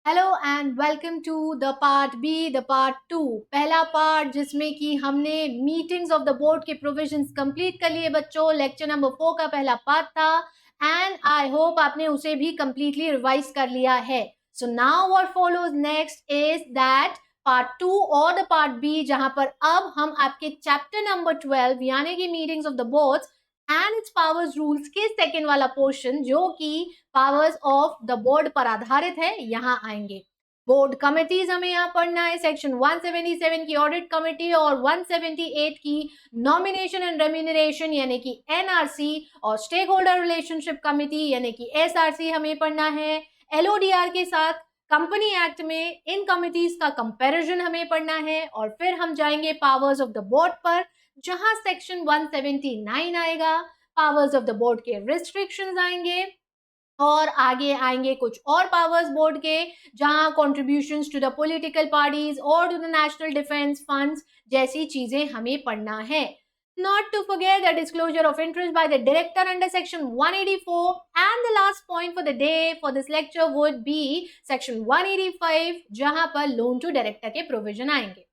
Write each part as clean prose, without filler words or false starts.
Hello and welcome to the part B, the part 2। पहला part जिसमें कि हमने मीटिंग्स ऑफ द बोर्ड के प्रोविजंस कंप्लीट कर लिए बच्चों। लेक्चर नंबर 4 का पहला पार्ट था एंड आई होप आपने उसे भी कंप्लीटली रिवाइज कर लिया है। So now what follows next is that part 2 और द पार्ट बी, जहां पर अब हम आपके चैप्टर नंबर 12 यानी कि meetings of the boards and its powers rules के सेकेंड वाला पोर्शन जो कि पावर्स ऑफ द बोर्ड पर आधारित है, यहाँ आएंगे। बोर्ड कमिटीज हमें यहाँ पढ़ना है। सेक्शन 177 की ऑडिट कमेटी और 178 की नॉमिनेशन एंड रेम्यूनरेशन यानी कि एनआरसी और स्टेक होल्डर रिलेशनशिप कमेटी यानी कि एसआरसी हमें पढ़ना है। एलओडीआर के साथ कंपनी एक्ट में इन कमिटीज का कंपैरिजन हमें पढ़ना है और फिर हम जाएंगे पावर्स ऑफ द बोर्ड पर, जहां सेक्शन 179 आएगा। पावर्स ऑफ द बोर्ड के रिस्ट्रिक्शंस आएंगे और आगे आएंगे कुछ और पावर्स बोर्ड के, जहां contributions to the political parties और to the national defence funds जैसी चीजें हमें पढ़ना है। Not to forget the disclosure of interest by the director under section 184, and the last point for the day for this lecture would be section 185, जहां पर loan to director के provision आएंगे।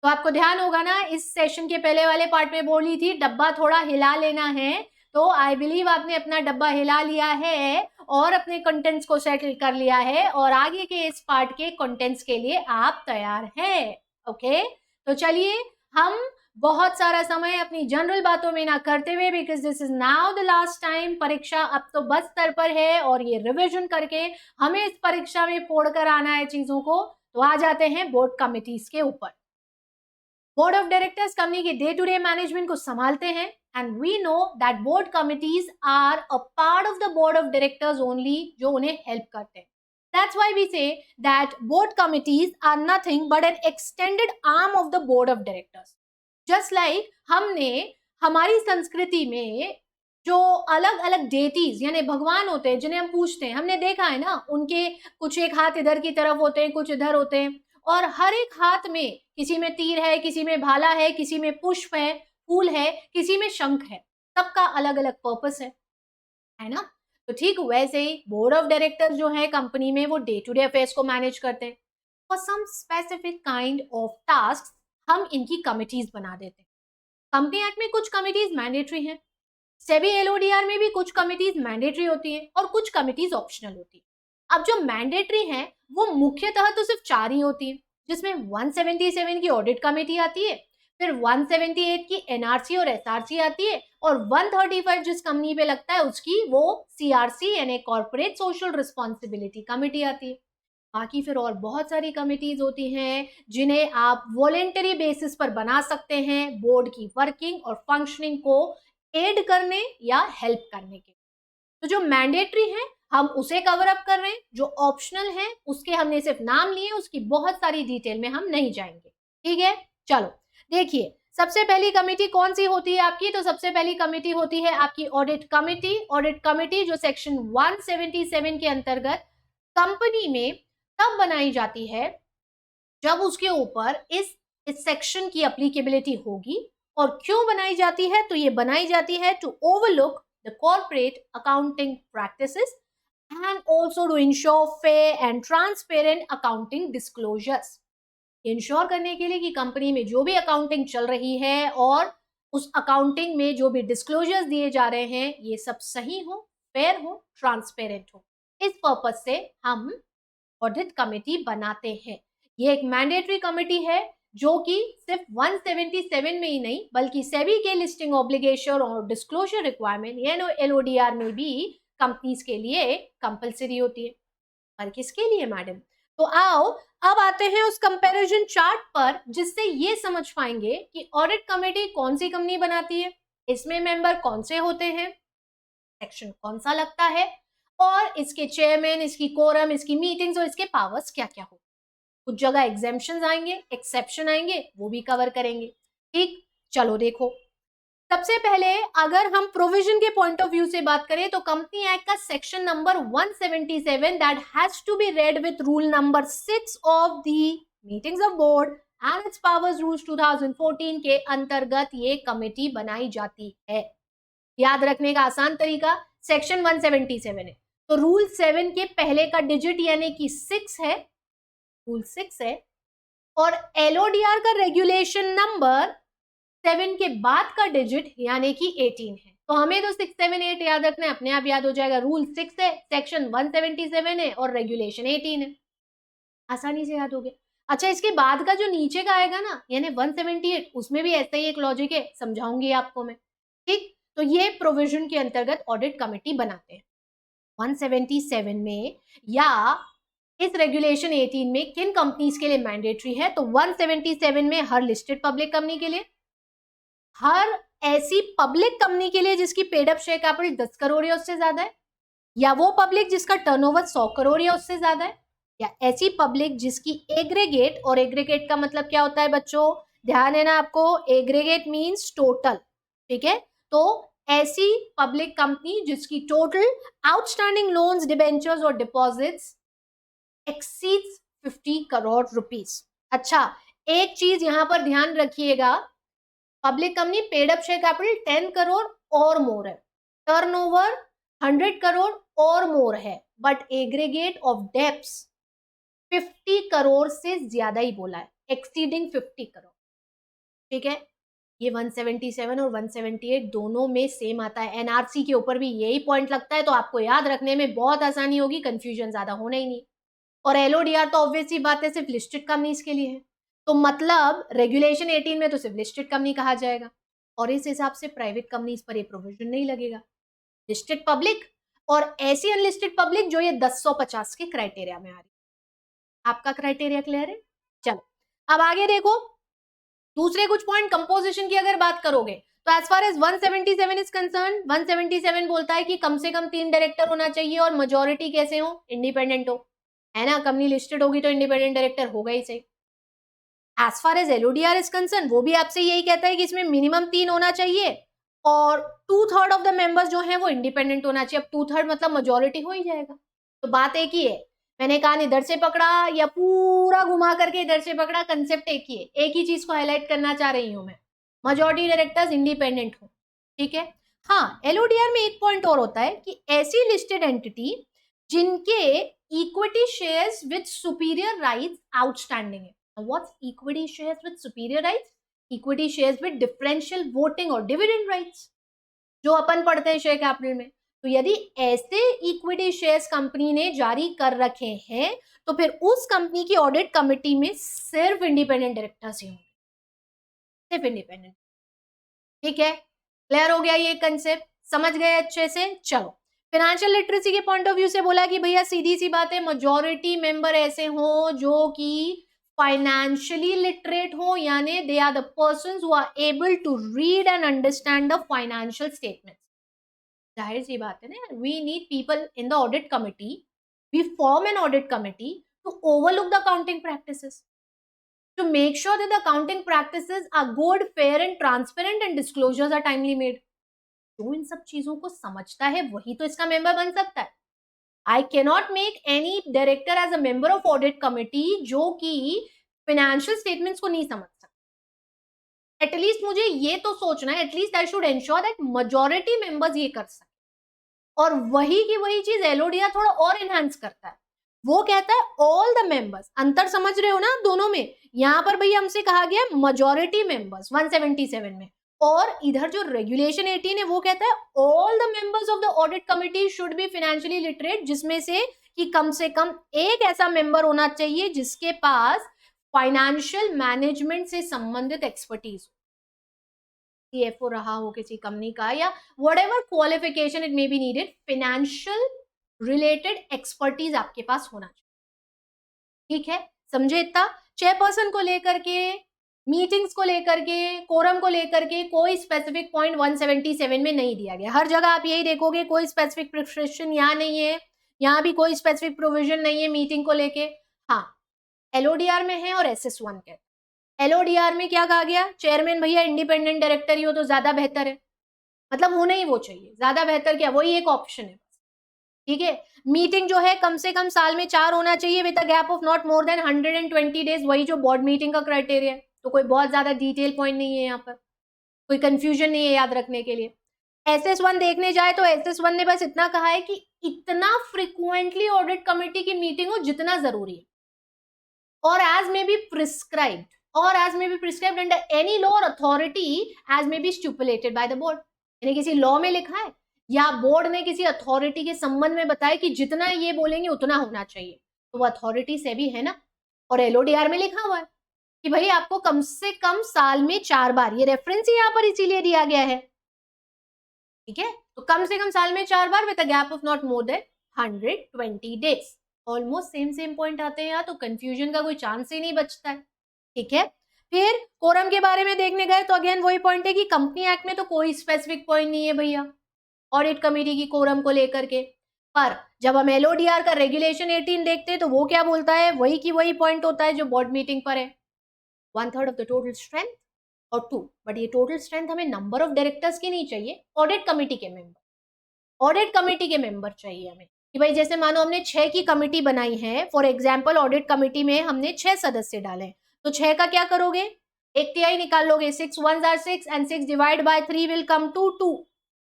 तो आपको ध्यान होगा ना, इस सेशन के पहले वाले पार्ट में बोली थी डब्बा थोड़ा हिला लेना है, तो आई बिलीव आपने अपना डब्बा हिला लिया है और अपने कंटेंट्स को सेटल कर लिया है और आगे के इस पार्ट के कंटेंट्स के लिए आप तैयार हैं। ओके, तो चलिए हम बहुत सारा समय अपनी जनरल बातों में ना करते हुए, because this is now the last time, परीक्षा अब तो बस स्तर पर है और ये रिविजन करके हमें इस परीक्षा में फोड़ कर आना है चीजों को। तो आ जाते हैं बोर्ड कमिटीज के ऊपर। बोर्ड ऑफ डायरेक्टर्स कंपनी के डे टू डे मैनेजमेंट को संभालते हैं and we know that board committees are a part of the board of directors only, जो उन्हें हेल्प करते हैं। That's why we say that board committees are nothing but an extended arm of the board of directors. Just like हमने हमारी संस्कृति में जो अलग अलग डेटीज यानी भगवान होते हैं जिन्हें हम पूजते हैं, हमने देखा है ना, उनके कुछ एक हाथ इधर की तरफ होते हैं, कुछ इधर होते हैं, और हर एक हाथ में किसी में तीर है, किसी में भाला है, किसी में पुष्प है, फूल है, किसी में शंख है। सबका अलग अलग पर्पस है ना। तो ठीक वैसे ही बोर्ड ऑफ डायरेक्टर जो है कंपनी में, वो डे टू डे अफेयर्स को मैनेज करते हैं। For some specific kind of task हम इनकी कमिटीज बना देते हैं। कंपनी एक्ट में कुछ कमिटीज मैंडेटरी हैं, सेबी एलओडीआर में भी कुछ कमिटीज मैंडेटरी होती हैं और कुछ कमिटीज ऑप्शनल होती हैं। अब जो मैंडेटरी हैं वो मुख्यतः तो सिर्फ 4 ही होती हैं, जिसमें 177 की ऑडिट कमेटी आती है, फिर 178 की एनआरसी और एसआरसी आती है, और 135 जिस कंपनी पे लगता है उसकी वो सीआरसी यानी कॉर्पोरेट सोशल रिस्पॉन्सिबिलिटी कमेटी आती है। बाकी फिर और बहुत सारी कमिटीज होती हैं जिन्हें आप वॉलेंटरी बेसिस पर बना सकते हैं बोर्ड की वर्किंग और फंक्शनिंग को एड करने या हेल्प करने के। तो जो मैंडेटरी है हम उसे कवर अप कर रहे हैं, जो ऑप्शनल है उसके हमने सिर्फ नाम लिए, उसकी बहुत सारी डिटेल में हम नहीं जाएंगे। ठीक है, चलो देखिए सबसे पहली कमेटी कौन सी होती है आपकी। तो सबसे पहली कमेटी होती है आपकी ऑडिट कमेटी। ऑडिट कमेटी जो सेक्शन 177 के अंतर्गत कंपनी में तब बनाई जाती है जब उसके ऊपर इस सेक्शन की एप्लीकेबिलिटी होगी। और क्यों बनाई जाती है, तो ये बनाई जाती है to overlook the corporate accounting practices and also to ensure fair and transparent accounting disclosures. Ensure करने के लिए कि कंपनी में जो भी अकाउंटिंग चल रही है और उस अकाउंटिंग में जो भी डिस्क्लोजर्स दिए जा रहे हैं ये सब सही हो, फेयर हो, ट्रांसपेरेंट हो। इस पर्पज से हम ऑडिट कमेटी बनाते हैं। ये एक मैंडेटरी कमेटी है जो कि सिर्फ 177 में ही नहीं बल्कि सेबी के लिस्टिंग ऑब्लिगेशन और डिस्क्लोजर रिक्वायरमेंट यानी एलओडीआर में भी कंपनीज के लिए कंपलसरी होती है। पर किसके लिए मैडम? तो आओ अब आते हैं उस कंपैरिजन चार्ट पर, जिससे ये समझ पाएंगे कि ऑडिट कमेटी कौन सी कंपनी बनाती है, इसमें मेंबर कौन से होते हैं, सेक्शन कौन सा लगता है, और इसके चेयरमैन, इसकी कोरम, इसकी मीटिंग्स और इसके पावर्स क्या क्या हो। कुछ जगह एग्जेम्पशंस आएंगे, एक्सेप्शन आएंगे, वो भी कवर करेंगे। ठीक, चलो देखो सबसे पहले अगर हम प्रोविजन के पॉइंट ऑफ व्यू से बात करें तो कंपनी एक्ट का section number 177 that has to be read with rule number 6 of the meetings of board and its powers rules 2014 के अंतर्गत ये कमेटी बनाई जाती है। याद रखने का आसान तरीका सेक्शन 177 है, तो रूल 7 के पहले का डिजिट यानी कि 6 है रूल 6 है, और एलओडीआर का रेगुलेशन नंबर 7 के बाद का डिजिट यानी कि 18 है। तो हमें तो 6, 7, 8 याद रखना है, अपने आप याद हो जाएगा। रूल 6 है, सेक्शन 177 है और रेगुलेशन 18 है, आसानी से याद हो गया। अच्छा, इसके बाद का जो नीचे का आएगा ना, यानी 178, उसमें भी ऐसा ही एक लॉजिक है, समझाऊंगी आपको मैं। ठीक, तो ये प्रोविजन के अंतर्गत ऑडिट कमेटी बनाते हैं। 177 में या इस रेगुलेशन 18 में किन कंपनीज के लिए मैंडेटरी है? तो 177 में हर लिस्टेड पब्लिक कंपनी के लिए, हर ऐसी पब्लिक कंपनी के लिए जिसकी paid up share capital 10 crore या उससे ज्यादा है, या वो पब्लिक जिसका टर्नओवर 100 करोड़ या उससे ज्यादा है, या ऐसी पब्लिक जिसकी एग्रीगेट, और एग्रीगेट का मतलब क्या होता है बच्चों, ध्यान है ना आपको, एग्रीगेट मींस टोटल, ठीक है। तो ऐसी पब्लिक कंपनी जिसकी टोटल आउटस्टैंडिंग लोन्स, डिबेंचर्स और डिपॉजिट्स एक्सीड्स 50 करोड़ रुपीस। अच्छा, एक चीज यहां पर ध्यान रखिएगा, public company paid up share capital 10 crore और मोर है, टर्नओवर 100 करोड़ और मोर है, but aggregate of deps 50 crore से ज्यादा ही बोला है, एक्सीडिंग 50 करोड़, ठीक है। ये 177 और 178 दोनों में सेम आता है, एनआरसी के ऊपर भी यही पॉइंट लगता है, तो आपको याद रखने में बहुत आसानी होगी, कंफ्यूजन ज्यादा होना ही नहीं। और एलओडीआर तो ऑब्वियसली बात है सिर्फ लिस्टेड कंपनीज के लिए है, तो मतलब रेगुलेशन 18 में तो सिर्फ लिस्टेड कंपनी कहा जाएगा, और इस हिसाब से प्राइवेट कंपनीज पर ये प्रोविजन नहीं लगेगा। लिस्टेड पब्लिक और ऐसी अनलिस्टेड पब्लिक जो ये 10-150 के क्राइटेरिया में आ रही है। आपका क्राइटेरिया क्लियर है? चलो अब आगे देखो, दूसरे कुछ पॉइंट कंपोजिशन की अगर बात करोगे तो as far as 177 is concern, 177 बोलता है कि कम से कम 3 डायरेक्टर होना चाहिए और मेजोरिटी कैसे हो, इंडिपेंडेंट हो, है ना। कंपनी लिस्टेड होगी तो इंडिपेंडेंट डायरेक्टर होगा ही सही। As far as LODR is concern, वो भी आपसे यही कहता है कि इसमें मिनिमम 3 होना चाहिए और 2/3 ऑफ द मेंबर्स जो हैं वो इंडिपेंडेंट होना चाहिए। अब 2/3 मतलब मेजोरिटी हो ही जाएगा, तो बात एक ही है। मैंने कहा इधर से पकड़ा या पूरा घुमा करके इधर से पकड़ा, कंसेप्ट एक ही है, एक ही चीज को हाईलाइट करना चाह रही हूं मैं, मेजोरिटी डायरेक्टर्स इंडिपेंडेंट हो, ठीक है। हाँ, एलओडीआर में एक पॉइंट और होता है कि ऐसी लिस्टेड एंटिटी जिनके equity shares with superior rights outstanding है। What's equity shares with superior rights? Equity shares with differential voting और डिविडेंड राइट्स, जो अपन पढ़ते हैं शेयर कैपिटल में। तो यदि ऐसे इक्विटी शेयर्स कंपनी ने जारी कर रखे हैं तो फिर उस कंपनी की ऑडिट कमेटी में सिर्फ इंडिपेंडेंट डायरेक्टर्स ही होंगे, सिर्फ इंडिपेंडेंट, ठीक है। क्लियर हो गया ये कंसेप्ट, समझ गए अच्छे से? चलो, फाइनेंशियल लिटरेसी के पॉइंट ऑफ व्यू से बोला कि भैया सीधी सी बात है, मेजॉरिटी मेंबर ऐसे हो जो कि फाइनेंशियली लिटरेट हो, यानी they are the persons who are able to read and understand the financial statements. जाहिर सी बात है ना, we need people in the audit committee, we form an audit committee to overlook the accounting practices, to make sure that the accounting practices are good, fair and transparent and disclosures are timely made. जो इन सब चीजों को समझता है वही तो इसका member बन सकता है। I cannot make any director as a member of audit committee जो कि financial statements को नहीं समझ सकता। एटलीस्ट मुझे ये तो सोचना है, at least I should ensure that majority members ये कर सके, और वही की वही चीज एलओडीआर थोड़ा और एनहांस करता है। वो कहता है ऑल द मेंबर्स, अंतर समझ रहे हो ना दोनों में? यहां पर भैया हमसे कहा गया मेजॉरिटी मेंबर्स 177 में, और इधर जो रेगुलेशन 18 है वो कहता है all the members of the audit committee should be financially literate, जिसमें से कम एक ऐसा मेंबर होना चाहिए जिसके पास फाइनेंशियल मैनेजमेंट से संबंधित एक्सपर्टीज, सीएफओ रहा हो किसी कंपनी का, या whatever qualification it may be needed, financial related expertise आपके पास होना चाहिए, ठीक है। समझे इतना? चेयरपर्सन को लेकर के, मीटिंग्स को लेकर के, कोरम को लेकर के कोई स्पेसिफिक पॉइंट 177 में नहीं दिया गया। हर जगह आप यही देखोगे, कोई स्पेसिफिक प्रिस्क्रिप्शन यहाँ नहीं है, यहाँ भी कोई स्पेसिफिक प्रोविजन नहीं है मीटिंग को लेके। हाँ, एलओडीआर में है और SS1 के। एलओडीआर में क्या कहा गया? चेयरमैन भैया इंडिपेंडेंट डायरेक्टर ही हो तो ज्यादा बेहतर है, मतलब होना ही वो चाहिए, ज्यादा बेहतर क्या, वही एक ऑप्शन है, ठीक है। मीटिंग जो है कम से कम साल में 4 होना चाहिए with a gap of not more than 120 days, वही जो बोर्ड मीटिंग का क्राइटेरिया है। तो कोई बहुत ज्यादा डिटेल पॉइंट नहीं है यहाँ पर, कोई कंफ्यूजन नहीं है याद रखने के लिए। SS1 देखने जाए तो SS1 ने बस इतना कहा है कि इतना फ्रिक्वेंटली ऑडिट कमेटी की मीटिंग हो जितना जरूरी है, or as may be prescribed under any law or authority as may be stipulated by the board. यानी किसी लॉ में लिखा है या बोर्ड ने किसी अथॉरिटी के संबंध में बताया कि जितना ये बोलेंगे उतना होना चाहिए, तो वो अथॉरिटी से भी है ना। और एलओडीआर में लिखा हुआ है कि भाई आपको कम से कम साल में 4 बार, ये रेफरेंस ही यहाँ पर इसीलिए दिया गया है, ठीक है, तो कम से कम साल में 4 बार with a gap of not more than 120 days. Almost same point आते हैं यहाँ, तो कंफ्यूजन का कोई चांस ही नहीं बचता है, ठीक है। फिर कोरम के बारे में देखने गए तो अगेन वही पॉइंट है कि कंपनी एक्ट में तो कोई स्पेसिफिक पॉइंट नहीं है भैया ऑडिट कमेटी की कोरम को लेकर के, पर जब हम एलओडीआर का रेगुलेशन 18 देखते हैं तो वो क्या बोलता है, वही की वही पॉइंट होता है जो बोर्ड मीटिंग पर है, 1/3 ऑफ द टोटल स्ट्रेंथ और 2, बट ये टोटल स्ट्रेंथ हमें नंबर ऑफ डायरेक्टर्स की नहीं चाहिए, ऑडिट कमेटी के मेंबर चाहिए हमें, कि भाई जैसे मानो हमने 6 की कमेटी बनाई है, फॉर एग्जाम्पल ऑडिट कमेटी में हमने 6 सदस्य डाले, तो 6 का क्या करोगे, 1/3 निकाल लोगे, 6 1s are 6 and 6 divided by 3 will come to 2,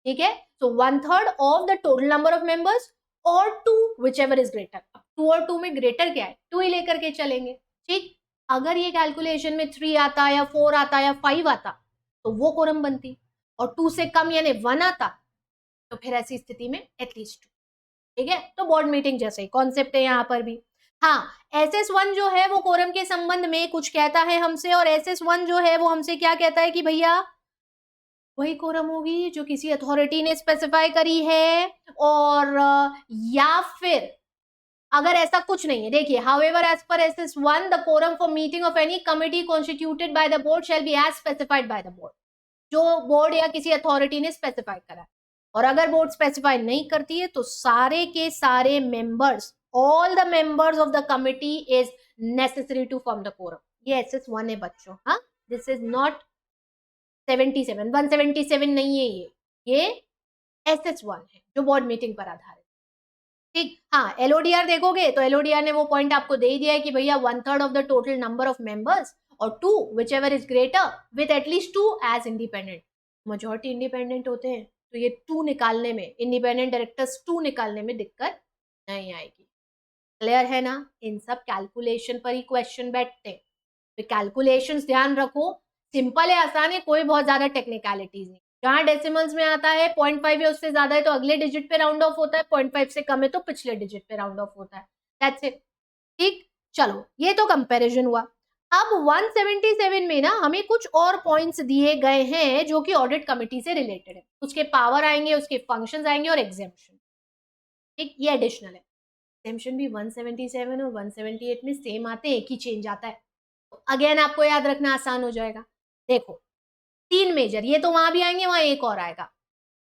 ठीक है, so 1/3 of the total number of members और 2 whichever is greater, 2 और 2 में ग्रेटर क्या है, 2 ही लेकर के चलेंगे, ठीक। अगर ये कैलकुलेशन में 3 आता या 4 आता या 5 आता तो वो कोरम बनती, और 2 से कम यानी 1 आता तो फिर ऐसी स्थिति में एटलीस्ट 2, ठीक है, तो बोर्ड मीटिंग जैसे ही कॉन्सेप्ट है यहाँ पर भी। हाँ, SS1 जो है वो कोरम के संबंध में कुछ कहता है हमसे, और SS1 जो है वो हमसे क्या कहता है कि भैया वही कोरम होगी जो किसी अथॉरिटी ने स्पेसिफाई करी है, और या फिर अगर ऐसा कुछ नहीं है, देखिए, however as per SS1 the quorum for meeting of any committee constituted by the board shall be as specified by the board, जो बोर्ड या किसी अथॉरिटी ने स्पेसिफाई करा है, और अगर बोर्ड स्पेसिफाई नहीं करती है तो सारे के सारे members, all the members of the committee is necessary to form the quorum. ये SS1 है बच्चों, हाँ, दिस इज नॉट 77 177 नहीं है, ये SS1 है जो बोर्ड मीटिंग पर आधारित, ठीक। हाँ, एलओडीआर देखोगे तो एलओडीआर ने वो पॉइंट आपको दे ही दिया है कि भैया 1/3 of the total number of members और 2 whichever is greater with at least 2 as independent, majority independent होते हैं तो ये 2 निकालने में, इंडिपेंडेंट डायरेक्टर्स 2 निकालने में दिक्कत नहीं आएगी, क्लियर है ना। इन सब कैलकुलेशन पर ही क्वेश्चन बैठते हैं, तो कैलकुलेशंस ध्यान रखो, सिंपल है, आसान है, कोई बहुत ज्यादा टेक्निकलिटीज नहीं। जहां डेसिमल्स में आता है 0.5 या उससे ज्यादा है तो अगले डिजिट पे राउंड ऑफ होता है, 0.5 से कम है तो पिछले डिजिट पे राउंड ऑफ होता है, दैट्स इट, ठीक। चलो, ये तो कंपैरिजन हुआ। अब 177 में ना हमें कुछ और पॉइंट्स दिए गए हैं जो कि ऑडिट कमेटी से रिलेटेड है, उसके पावर आएंगे, उसके फंक्शंस आएंगे और एग्जेम्पशन, ठीक, ये एडिशनल है। एग्जेम्पशन भी 177 और 178 में सेम आते हैं, एक ही चेंज आता है, तो अगेन आपको याद रखना आसान हो जाएगा। देखो, 3 मेजर, ये तो वहां भी आएंगे, वहां एक और आएगा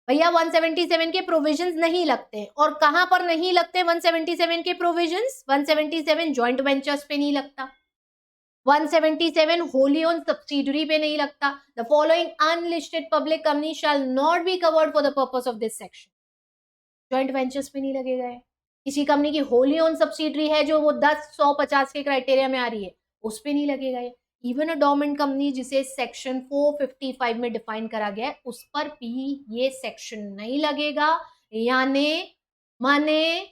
भैया, 177 के प्रोविजंस नहीं लगते हैं, और कहां पर नहीं लगते 177 के प्रोविजंस, 177 जॉइंट वेंचर्स पे नहीं लगता, 177 होली ओन सब्सिडरी पे नहीं लगता, the following unlisted public company shall not be covered for the purpose of this section, joint ventures पे नहीं लगेगा है। किसी कंपनी की होली ओन सब्सिडरी है जो वो 10 100 50 के क्राइटेरिया में आ रही है, उस पे नहीं लगेगा ये। इवन अ डोमेंट कंपनी जिसे सेक्शन 455 में डिफाइन करा गया है उस पर भी ये सेक्शन नहीं लगेगा, यानी माने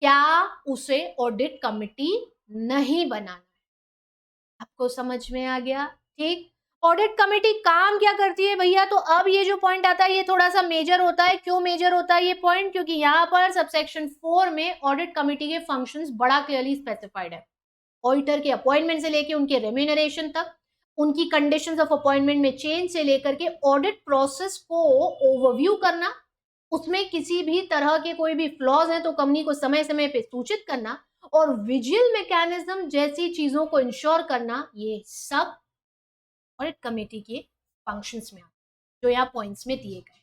क्या, उसे ऑडिट कमिटी नहीं बनाना है। आपको समझ में आ गया, ठीक। ऑडिट कमेटी काम क्या करती है भैया, तो अब ये जो पॉइंट आता है ये थोड़ा सा मेजर होता है। क्यों मेजर होता है ये पॉइंट, क्योंकि यहाँ पर सबसेक्शन 4 में ऑडिट कमेटी के फंक्शंस बड़ा क्लियरली स्पेसिफाइड है, ऑडिटर के अपॉइंटमेंट से लेके उनके रेम्यूनरेशन तक, उनकी कंडीशंस ऑफ अपॉइंटमेंट में चेंज से लेकर के ऑडिट प्रोसेस को ओवरव्यू करना, उसमें किसी भी तरह के कोई भी फ्लॉज हैं तो कंपनी को समय समय पे सूचित करना, और विजिल मैकेनिज्म जैसी चीजों को इंश्योर करना, ये सब ऑडिट कमेटी के फंक्शंस में जो यहाँ पॉइंट्स में दिए गए।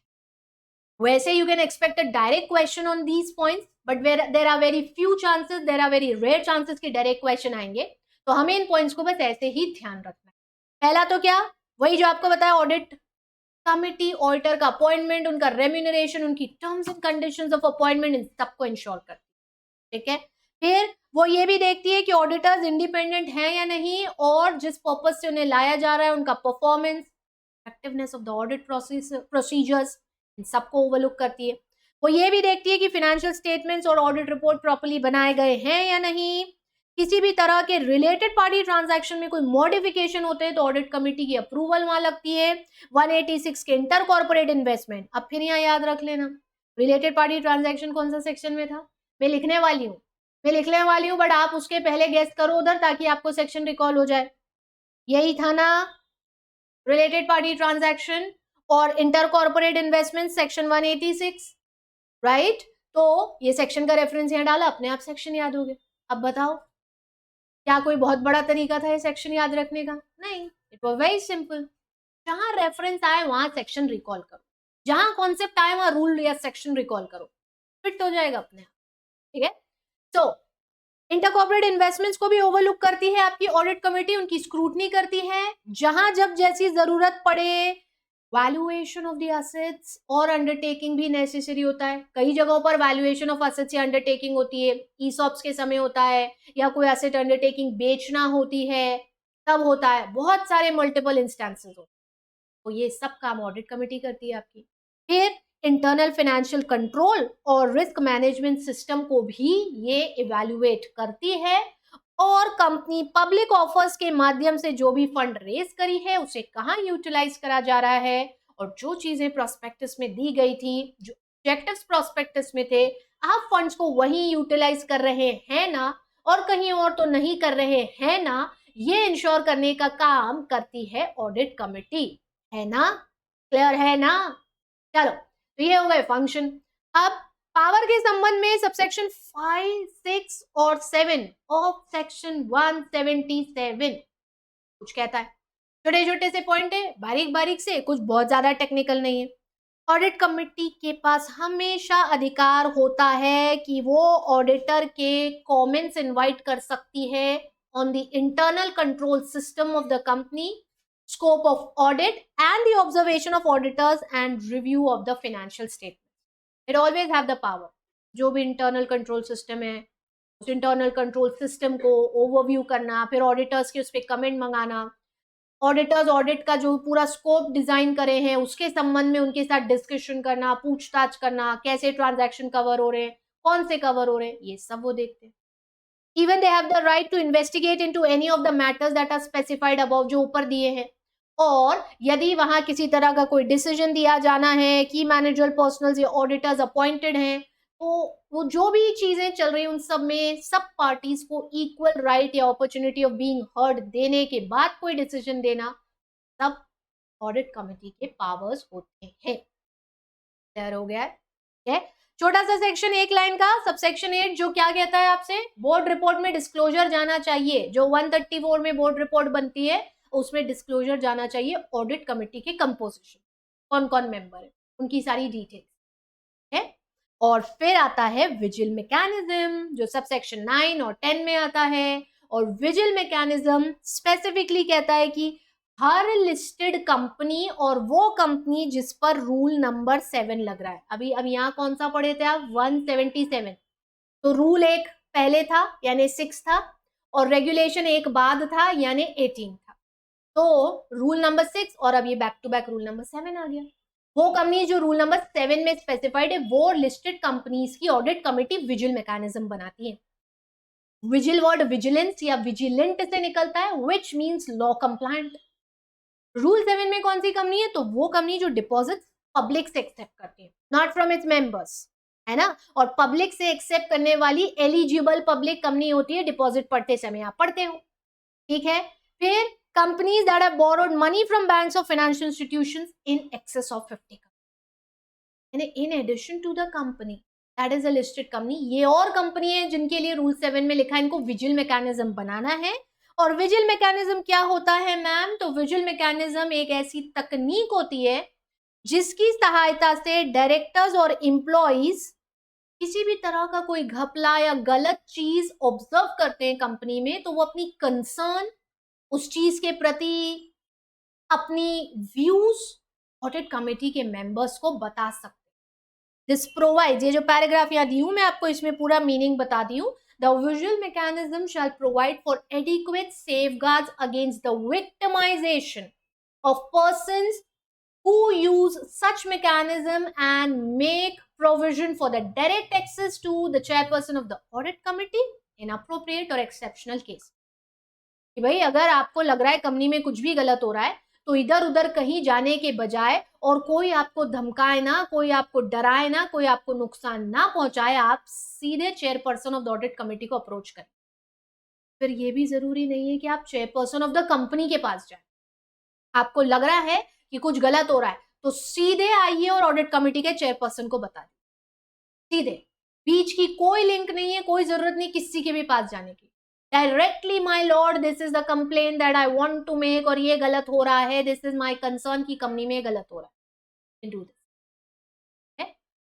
वैसे you can expect a direct question on these points, but there are very few chances, there are very rare chances कि डायरेक्ट क्वेश्चन आएंगे, तो हमें इन पॉइंट्स को बस ऐसे ही ध्यान रखना है। पहला तो क्या, वही जो आपको बताया, ऑडिट कमिटी ऑडिटर का अपॉइंटमेंट, उनका रेम्यूनरेशन, उनकी terms and conditions of appointment, इन सबको इंश्योर करती है, ठीक है। फिर वो ये भी देखती है कि ऑडिटर्स इंडिपेंडेंट हैं या नहीं, और जिस पर्पस से उन्हें लाया जा रहा है उनका performance, effectiveness of the audit procedures, इन सबको ओवरलुक करती है। वो ये भी देखती है कि फाइनेंशियल स्टेटमेंट्स और ऑडिट रिपोर्ट प्रॉपर्ली बनाए गए हैं या नहीं, किसी भी तरह के रिलेटेड पार्टी ट्रांजैक्शन में कोई मॉडिफिकेशन होते हैं तो ऑडिट कमिटी की अप्रूवल वहां लगती है। 186 के इंटर कॉर्पोरेट इन्वेस्टमेंट, अब फिर यहाँ याद रख लेना रिलेटेड पार्टी ट्रांजैक्शन कौन सा सेक्शन में था, मैं लिखने वाली हूँ बट आप उसके पहले गेस करो उधर ताकि आपको सेक्शन रिकॉल हो जाए। यही था ना रिलेटेड पार्टी ट्रांजैक्शन और inter corporate investment section 186, right? तो ये सेक्शन का रेफरेंस यहाँ डाला, अपने आप सेक्शन याद हो गए। अब बताओ क्या कोई बहुत बड़ा तरीका था ये सेक्शन याद रखने का? नहीं, इट वाज वेरी सिंपल। जहां रेफरेंस आए वहां सेक्शन रिकॉल करो, जहां कॉन्सेप्ट आए वहां रूल या सेक्शन रिकॉल करो, फिट हो जाएगा अपने आप। ठीक है, सो इंटरकॉर्पोरेट इन्वेस्टमेंट्स को भी ओवरलुक करती है आपकी ऑडिट कमेटी, उनकी स्क्रूटनी करती है। जहां जब जैसी जरूरत पड़े वैल्यूएशन ऑफ द एसेट्स और अंडरटेकिंग भी नेसेसरी होता है। कई जगहों पर वैल्यूएशन ऑफ एसेट्स या अंडरटेकिंग होती है, ईसॉप्स के समय होता है, या कोई एसेट अंडरटेकिंग बेचना होती है तब होता है, बहुत सारे मल्टीपल इंस्टेंसेस होते हैं। तो ये सब काम ऑडिट कमेटी करती है आपकी। फिर इंटरनल फाइनेंशियल कंट्रोल और रिस्क मैनेजमेंट सिस्टम को भी ये इवैल्यूएट करती है, और कंपनी पब्लिक ऑफर्स के माध्यम से जो भी फंड रेज करी है उसे कहाँ यूटिलाइज करा जा रहा है, और जो चीजें प्रोस्पेक्टस में दी गई थी, जो ऑब्जेक्टिव्स प्रोस्पेक्टस में थे, आप फंड्स को वहीं यूटिलाइज कर रहे हैं ना, और कहीं और तो नहीं कर रहे हैं ना, ये इंश्योर करने का काम करती है ऑडिट कमेटी, है ना? क्लियर है ना? चलो, तो ये हो गए फंक्शन। अब पावर के संबंध में सबसेक्शन 5, 6 और 7 ऑफ सेक्शन 177 कुछ कहता है। छोटे छोटे से पॉइंट है, बारीक बारीक से, कुछ बहुत ज्यादा टेक्निकल नहीं है। ऑडिट कमेटी के पास हमेशा अधिकार होता है कि वो ऑडिटर के कमेंट्स इनवाइट कर सकती है on the internal control system of the company, scope of audit and the observation of auditors and review of the financial statements. It always have the power. जो भी internal control system है, उस internal control system को overview करना, फिर auditors के उस पर comment मंगाना, ऑडिटर्स ऑडिट का जो पूरा स्कोप डिजाइन करे हैं उसके संबंध में उनके साथ डिस्कशन करना, पूछताछ करना, कैसे ट्रांजैक्शन कवर हो रहे हैं, कौन से कवर हो रहे हैं, ये सब वो देखते हैं। Even they have the right to investigate into any of the matters that are specified above, जो ऊपर दिए हैं। और यदि वहां किसी तरह का कोई डिसीजन दिया जाना है कि मैनेजर पर्सनल या ऑडिटर्स अपॉइंटेड हैं, तो वो जो भी चीजें चल रही हैं उन सब में सब पार्टीज को इक्वल राइट या अपॉर्चुनिटी ऑफ बीइंग हर्ड देने के बाद कोई डिसीजन देना, सब ऑडिट कमेटी के पावर्स होते हैं। क्लियर हो गया है? छोटा सा सेक्शन, एक लाइन का, सबसेक्शन 8 जो क्या कहता है आपसे, बोर्ड रिपोर्ट में डिस्क्लोजर जाना चाहिए। जो 134 में बोर्ड रिपोर्ट बनती है उसमें डिस्क्लोजर जाना चाहिए ऑडिट कमेटी के कंपोजिशन, कौन कौन मेंबर है, उनकी सारी डिटेल्स है। और फिर आता है विजिल मैकेनिज्म जो सब सेक्शन 9 और 10 में आता है। और विजिल मैकेनिज्म स्पेसिफिकली कहता है कि हर लिस्टेड कंपनी और वो कंपनी जिस पर रूल नंबर 7 लग रहा है, अभी यहाँ कौन सा पढ़े थे आप, 177, तो रूल एक पहले था यानी 6 था, और रेगुलेशन एक बाद था यानी 18 था, तो रूल नंबर 6 और अब ये back to back rule number 7 आ गया। वो कंपनी जो रूल नंबर 7 में स्पेसिफाइड है वो लिस्टेड कंपनीज की ऑडिट कमेटी विजिल मैकेनिज्म बनाती है। विजिल वर्ड विजिलेंस या विजिलेंट से निकलता है, which means law compliant. Rule 7 में कौन सी कंपनी है, तो वो कंपनी जो डिपॉजिट पब्लिक से एक्सेप्ट करती है, नॉट फ्रॉम इट्स मेंबर्स, है ना। और पब्लिक से एक्सेप्ट करने वाली एलिजिबल पब्लिक कंपनी होती है डिपॉजिट पढ़ते समय आप पढ़ते हो, ठीक है। फिर companies that have borrowed money from banks or financial institutions in excess of 50 crores. In addition to the company that is a listed company, ये और कंपनी है जिनके लिए रूल 7 में लिखा है इनको विजिल मैकेनिज्म बनाना है। और विजिल मैकेनिज्म क्या होता है मैम, तो विजिल मैकेनिज्म एक ऐसी तकनीक होती है जिसकी सहायता से डायरेक्टर्स और एम्प्लॉइज किसी भी तरह का कोई घपला या गलत चीज ऑब्जर्व करते हैं कंपनी में, तो वो अपनी कंसर्न उस चीज के प्रति अपनी व्यूज ऑडिट कमेटी के मेंबर्स को बता सकते हैं। दिस प्रोवाइड, ये जो पैराग्राफ यहाँ दी हूं मैं आपको इसमें पूरा मीनिंग बता दी हूं। The visual mechanism shell provide for adequate safeguards against the victimisation of persons who use such mechanism and make provision for the direct access to the chairperson of the audit committee inappropriate और exceptional case कि भाई अगर आपको लग रहा है company में कुछ भी गलत हो रहा है तो इधर उधर कहीं जाने के बजाय और कोई आपको धमकाए ना, कोई आपको डराए ना, कोई आपको नुकसान ना पहुंचाए, आप सीधे chairperson of the audit committee को अप्रोच करें। फिर ये भी जरूरी नहीं है कि आप चेयरपर्सन ऑफ द कंपनी के पास जाए। आपको लग रहा है कि कुछ गलत हो रहा है तो सीधे आइए और ऑडिट कमेटी के चेयरपर्सन को बता दीजिए, सीधे। बीच की कोई लिंक नहीं है, कोई जरूरत नहीं किसी के भी पास जाने की। Directly my lord this is the complaint that I want to make और ये गलत हो रहा है, दिस इज माय कंसर्न की कंपनी में गलत हो रहा है, डू दिस।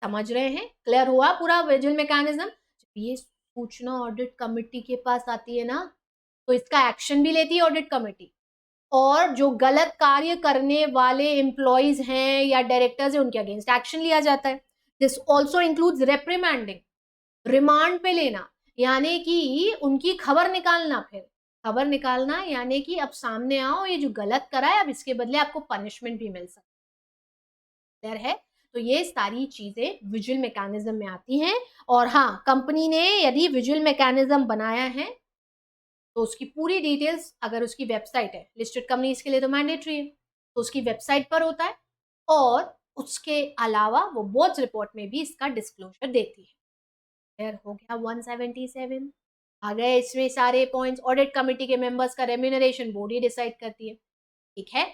समझ रहे हैं? क्लियर हुआ पूरा विजिल मैकेनिज्म? ये सूचना ऑडिट कमेटी के पास आती है ना तो इसका एक्शन भी लेती है ऑडिट कमेटी, और जो गलत कार्य करने वाले एम्प्लॉइज हैं या डायरेक्टर्स हैं उनके अगेंस्ट एक्शन लिया जाता है। दिस ऑल्सो इंक्लूड्स रेप्रिमैंडिंग, रिमांड पे लेना, यानी कि उनकी खबर निकालना। फिर खबर निकालना यानी कि अब सामने आओ, ये जो गलत करा है अब इसके बदले आपको पनिशमेंट भी मिल सकती है। तो ये सारी चीजें विजिल मैकेनिज्म में आती हैं। और हाँ, कंपनी ने यदि विजिल मैकेनिज्म बनाया है तो उसकी पूरी डिटेल्स अगर उसकी वेबसाइट है, लिस्टेड कंपनीज के लिए तो मैंडेटरी है, तो उसकी वेबसाइट पर होता है, और उसके अलावा वो बोर्ड्स रिपोर्ट में भी इसका डिस्क्लोजर देती है। क्लियर हो गया? 177 आ गए इसमें सारे पॉइंट्स। ऑडिट कमेटी के मेंबर्स का रेम्यूनरेशन बोर्ड ही डिसाइड करती है। ठीक है,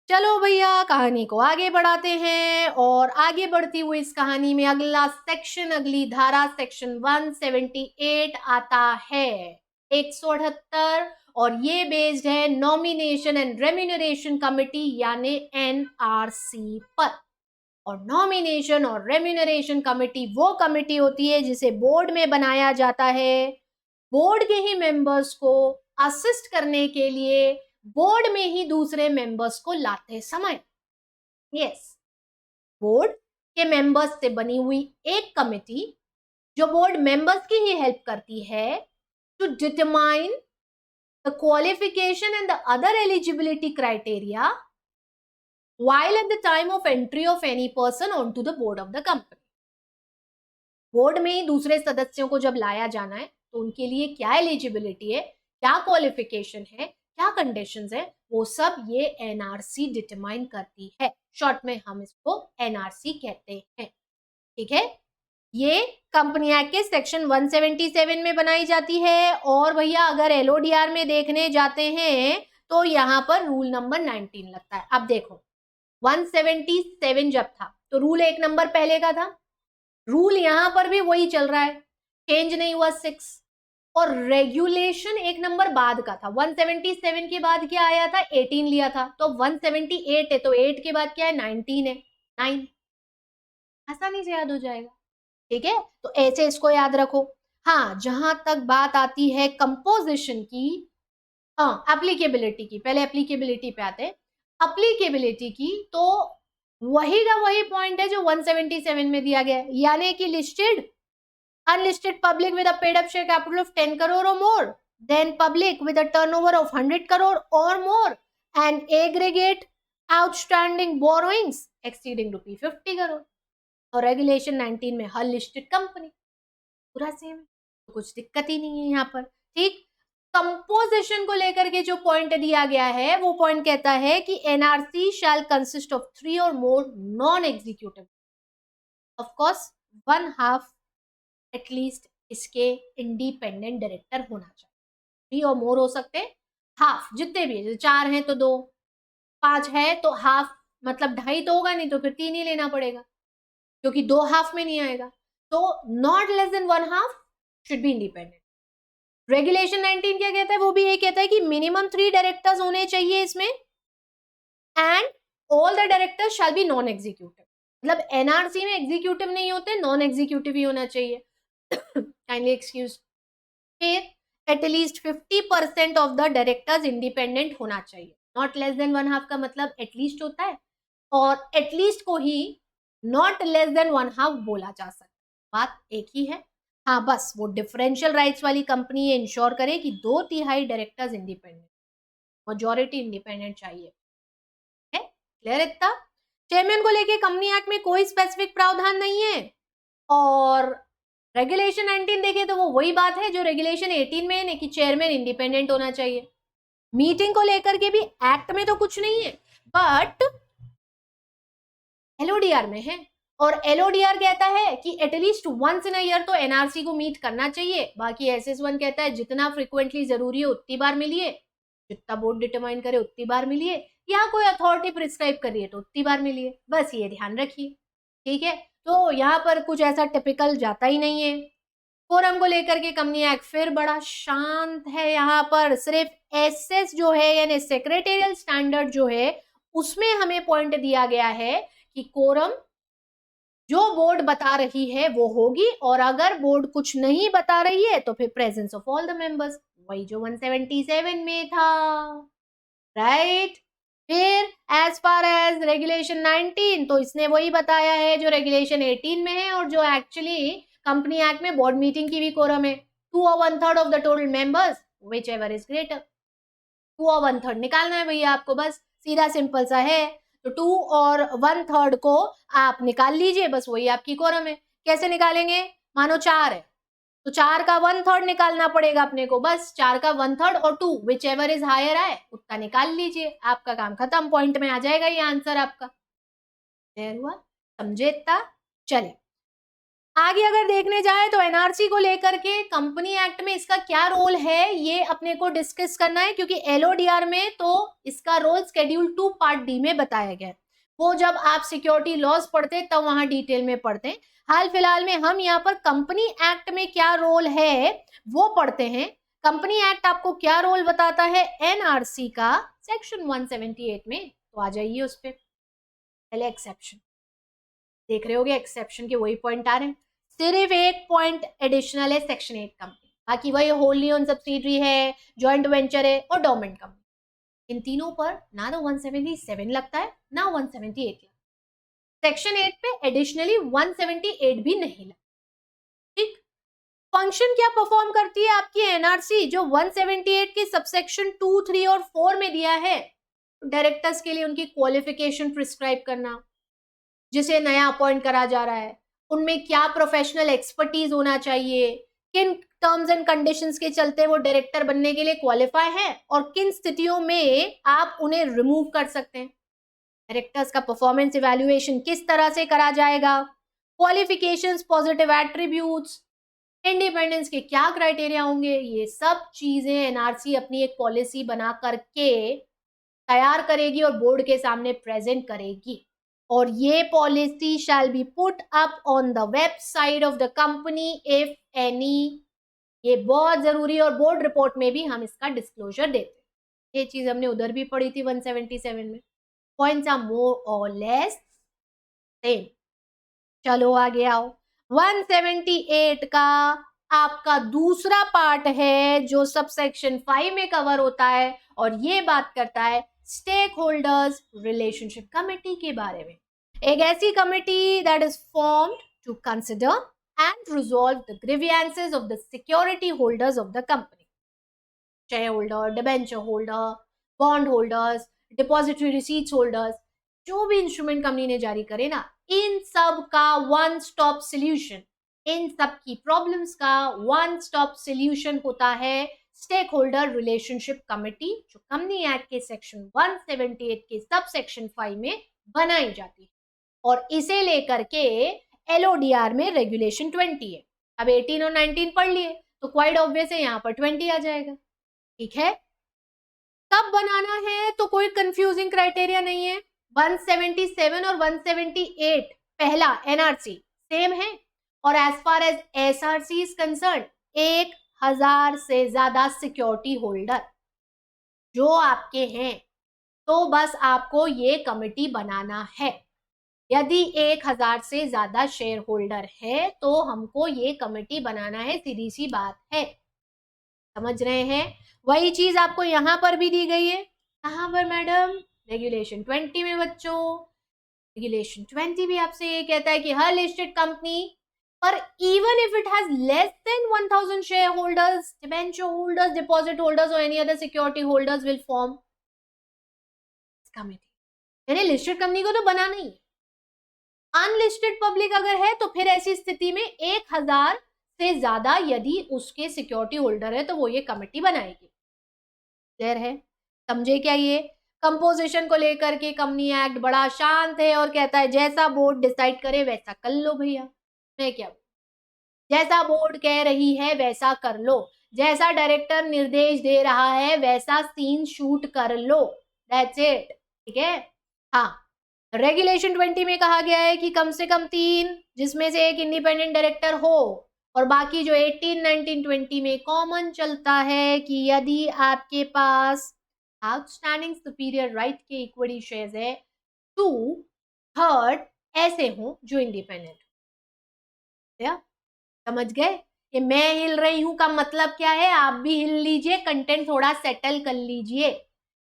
चलो भैया कहानी को आगे बढ़ाते हैं। और आगे बढ़ती हुई इस कहानी में अगला सेक्शन, अगली धारा सेक्शन 178 आता है, 178, और ये बेस्ड है नॉमिनेशन एंड रेम्यूनरेशन कमेटी यानी एनआरसी पर। और नॉमिनेशन और रेम्यूनरेशन कमेटी वो कमेटी होती है जिसे बोर्ड में बनाया जाता है बोर्ड के ही मेंबर्स को असिस्ट करने के लिए, बोर्ड में ही दूसरे मेंबर्स को लाते समय। यस, बोर्ड के मेंबर्स से बनी हुई एक कमेटी जो बोर्ड मेंबर्स की ही हेल्प करती है to determine the qualification and the other eligibility criteria while at the time of entry of any person onto the board of the company। Board में ही दूसरे सदस्यों को जब लाया जाना है तो उनके लिए क्या एलिजिबिलिटी है, क्या क्वालिफिकेशन है, क्या कंडीशंस है, वो सब ये एनआरसी डिटरमाइन करती है। शॉर्ट में हम इसको एनआरसी कहते हैं। ठीक है, ये कंपनी एक्ट के सेक्शन 177 में बनाई जाती है। और भैया अगर एलओडीआर में देखने जाते हैं तो यहाँ पर रूल नंबर 19 लगता है। अब देखो, 177 जब था तो रूल एक नंबर पहले का था, रूल यहां पर भी वही चल रहा है, चेंज नहीं हुआ 6। और रेगुलेशन एक नंबर बाद का था। 177 के बाद क्या आया था? 18 लिया था, तो 178 है तो 8 के बाद क्या है? 19 है, 9 आसानी से याद हो जाएगा। ठीक है, तो ऐसे इसको याद रखो। हाँ, जहां तक बात आती है कंपोजिशन की, हाँ एप्लीकेबिलिटी की, पहले एप्लीकेबिलिटी पे आते हैं। एप्लीकेबिलिटी की तो वही का वही पॉइंट है जो 177 में दिया गया है, यानी कि listed unlisted public with a paid up share capital of 10 crore or more, then public with a turnover of 100 crore or more, and aggregate outstanding borrowings exceeding rupee 50 crore। और रेगुलेशन 19 में हर लिस्टेड कंपनी, पूरा same है, तो कुछ दिक्कत ही नहीं है यहाँ पर। ठीक, कंपोजिशन को लेकर के जो पॉइंट दिया गया है वो पॉइंट कहता है कि एनआरसी शैल कंसिस्ट ऑफ 3 और more non executive, of course 1/2 at least इसके इंडिपेंडेंट डायरेक्टर होना चाहिए। 3 और मोर हो सकते हैं, हाफ जितने भी है, 4 हैं तो 2, 5 है तो हाफ, मतलब 2.5 तो होगा, नहीं तो फिर 3 ही लेना पड़ेगा क्योंकि 2 हाफ में नहीं आएगा। तो not less than 1/2 should be independent. Regulation 19 क्या कहता है? वो भी ये कहता है कि मिनिमम 3 डायरेक्टर्स होने चाहिए इसमें, and all the directors shall be non executive. मतलब एनआरसी में एग्जीक्यूटिव नहीं होते, नॉन एग्जीक्यूटिव ही होना चाहिए। kindly excuse। फिर at least 50% of the directors independent होना चाहिए। नॉट लेस देन 1/2 का मतलब एटलीस्ट होता है, और एटलीस्ट को ही नॉट लेस देन 1/2 बोला जा सकता है। बात एक ही है। हाँ, बस वो डिफरेंशियल राइट्स वाली कंपनी ये इंश्योर करे कि 2/3 डायरेक्टर्स इंडिपेंडेंट, मेजॉरिटी इंडिपेंडेंट चाहिए। है क्लियर इतना? चेयरमैन को लेके कंपनी एक्ट में कोई स्पेसिफिक प्रावधान नहीं है, और रेगुलेशन 19 देखें तो वो वही बात है जो रेगुलेशन 18 में है कि चेयरमैन इंडिपेंडेंट होना चाहिए। मीटिंग को लेकर के भी एक्ट में तो कुछ नहीं है, बट एलओडीआर में है, और एलओडीआर कहता है कि at least once in a year तो एनआरसी को मीट करना चाहिए। बाकी एसएस1 कहता है जितना फ्रिक्वेंटली जरूरी है उतनी बार मिलिए, जितना बोर्ड डिटरमाइन करे उतनी बार मिलिए, या कोई अथॉरिटी प्रिस्क्राइब कर रही है तो उतनी बार मिलिए, बस ये ध्यान रखिए। ठीक है, तो यहाँ पर कुछ ऐसा टिपिकल जाता ही नहीं है। कोरम को लेकर के कंपनी एक्ट फिर बड़ा शांत है, यहाँ पर सिर्फ एसएस जो है यानी सेक्रेटेरियल स्टैंडर्ड जो है उसमें हमें पॉइंट दिया गया है कि कोरम जो बोर्ड बता रही है वो होगी, और अगर बोर्ड कुछ नहीं बता रही है तो फिर presence of all the members, वही जो 177 में था, राइट। फिर एज फार एज रेगुलेशन 19 तो इसने वही बताया है जो रेगुलेशन 18 में है, और जो एक्चुअली कंपनी एक्ट में बोर्ड मीटिंग की भी कोरम है 2 और 1/3 of the total members which ever is greater. 2 और 1/3 निकालना है भैया आपको, बस सीधा सिंपल सा है। तो 2 और 1/3 को आप निकाल लीजिए, बस वही आपकी कोरम है। कैसे निकालेंगे? मानो 4 है तो 4 का 1/3 निकालना पड़ेगा अपने को, बस 4 का 1/3 और 2 विच एवर इज हायर आए उतना निकाल लीजिए, आपका काम खत्म, पॉइंट में आ जाएगा ये आंसर आपका। क्लियर हुआ? समझे इतना? चलिए आगे अगर देखने जाए तो एनआरसी को लेकर के कंपनी एक्ट में इसका क्या रोल है ये अपने को डिस्कस करना है, क्योंकि एलओडीआर में तो इसका रोल शेड्यूल 2 पार्ट डी में बताया गया है। वो जब आप सिक्योरिटी लॉज पढ़ते तब वहां डिटेल में पढ़ते हैं। हाल फिलहाल में हम यहाँ पर कंपनी एक्ट में क्या रोल है वो पढ़ते हैं। कंपनी एक्ट आपको क्या रोल बताता है एनआरसी का सेक्शन 178 में, तो आ जाइए उस पर। पहले एक्सेप्शन देख रहे होगे, एक्सेप्शन के वही पॉइंट आ रहे हैं, सिर्फ एक पॉइंट एडिशनल है सेक्शन 8 कंपनी, बाकी वही होलली ओन सब्सिडरी है, जॉइंट वेंचर है और डोमेंट कंपनी। इन तीनों पर ना तो 177 लगता है ना 178 लगता है। सेक्शन 8 पे एडिशनली 178 भी नहीं लगता। ठीक, फंक्शन क्या परफॉर्म करती है आपकी एनआरसी जो 178 के सबसेक्शन 2, 3 और 4 में दिया है? डायरेक्टर्स के लिए उनकी क्वालिफिकेशन प्रिस्क्राइब करना, जिसे नया अपॉइंट करा जा रहा है उनमें क्या प्रोफेशनल एक्सपर्टीज होना चाहिए, किन टर्म्स एंड कंडीशंस के चलते वो डायरेक्टर बनने के लिए क्वालिफाई है और किन स्थितियों में आप उन्हें रिमूव कर सकते हैं। डायरेक्टर्स का परफॉर्मेंस इवैल्यूएशन किस तरह से करा जाएगा, क्वालिफिकेशंस, पॉजिटिव एट्रीब्यूट्स, इंडिपेंडेंस के क्या क्राइटेरिया होंगे, ये सब चीजें एनआरसी अपनी एक पॉलिसी बना करके तैयार करेगी और बोर्ड के सामने प्रेजेंट करेगी, और ये policy shall be put up on the website of the company if any. ये बहुत जरूरी है और बोर्ड रिपोर्ट में भी हम इसका डिस्क्लोजर देते हैं। ये चीज हमने उधर भी पढ़ी थी 177 में। पॉइंट्स आर मोर और लेस सेम। चलो आगे आओ, 178 का आपका दूसरा पार्ट है जो सब सेक्शन 5 में कवर होता है, और ये बात करता है स्टेक होल्डर्स रिलेशनशिप कमेटी के बारे में। एक ऐसी committee that is formed to consider and resolve the grievances of the security holders of the company, share holder, debenture holder, bond holders, depository receipts holders, जो भी इंस्ट्रूमेंट कंपनी ने जारी करे ना, इन सब का वन स्टॉप सोल्यूशन, इन सब की प्रॉब्लम्स का वन स्टॉप सोल्यूशन होता है स्टेक होल्डर रिलेशनशिप कमेटी, जो कंपनी एक्ट के सेक्शन 178 के सब सेक्शन 5 में बनाई जाती है, और इसे लेकर के एलओडीआर में रेगुलेशन 20 है। अब 18 और 19 पढ़ लिए तो क्वाइट ऑब्वियस है यहाँ पर 20 आ जाएगा। ठीक है, कब बनाना है तो कोई कंफ्यूजिंग क्राइटेरिया नहीं है। 177 और 178 पहला एनआरसी सेम है, और as far as SRC is concern 1000 से ज्यादा सिक्योरिटी होल्डर जो आपके हैं तो बस आपको ये कमेटी बनाना है। यदि 1000 से ज्यादा शेयर होल्डर है तो हमको ये कमेटी बनाना है, सीधी सी बात है। समझ रहे हैं? वही चीज आपको यहां पर भी दी गई है। कहां पर मैडम? रेगुलेशन 20 में बच्चों। रेगुलेशन 20 भी आपसे ये कहता है कि हर लिस्टेड कंपनी पर even if it has less than 1000 share holders, debenture holders, deposit holders और any other security holders will form committee. यानी लिस्टेड कंपनी को तो बनाना ही है। अनलिस्टेड पब्लिक अगर है तो फिर ऐसी स्थिति में 1000 से ज्यादा यदि उसके सिक्योरिटी होल्डर है तो वो ये कमेटी बनाएगी। क्लियर है? समझे क्या ये? कंपोजिशन को लेकर के कंपनी एक्ट बड़ा शांत है और कहता है जैसा बोर्ड डिसाइड करे वैसा कर लो भैया। मैं क्या, जैसा बोर्ड कह रही है वैसा कर लो, जैसा डायरेक्टर निर्देश दे रहा है वैसा सीन शूट कर लो, दैट्स इट। ठीक है? हाँ, रेगुलेशन 20 में कहा गया है कि कम से कम 3, जिसमें से एक इंडिपेंडेंट डायरेक्टर हो, और बाकी जो 18, 19, 20 में कॉमन चलता है कि यदि आपके पास आउटस्टैंडिंग सुपीरियर राइट के इक्विटी शेयर्स है, 2 थर्ड ऐसे हो जो इंडिपेंडेंट। समझ गए? कि मैं हिल रही हूं का मतलब क्या है, आप भी हिल लीजिए, कंटेंट थोड़ा सेटल कर लीजिए।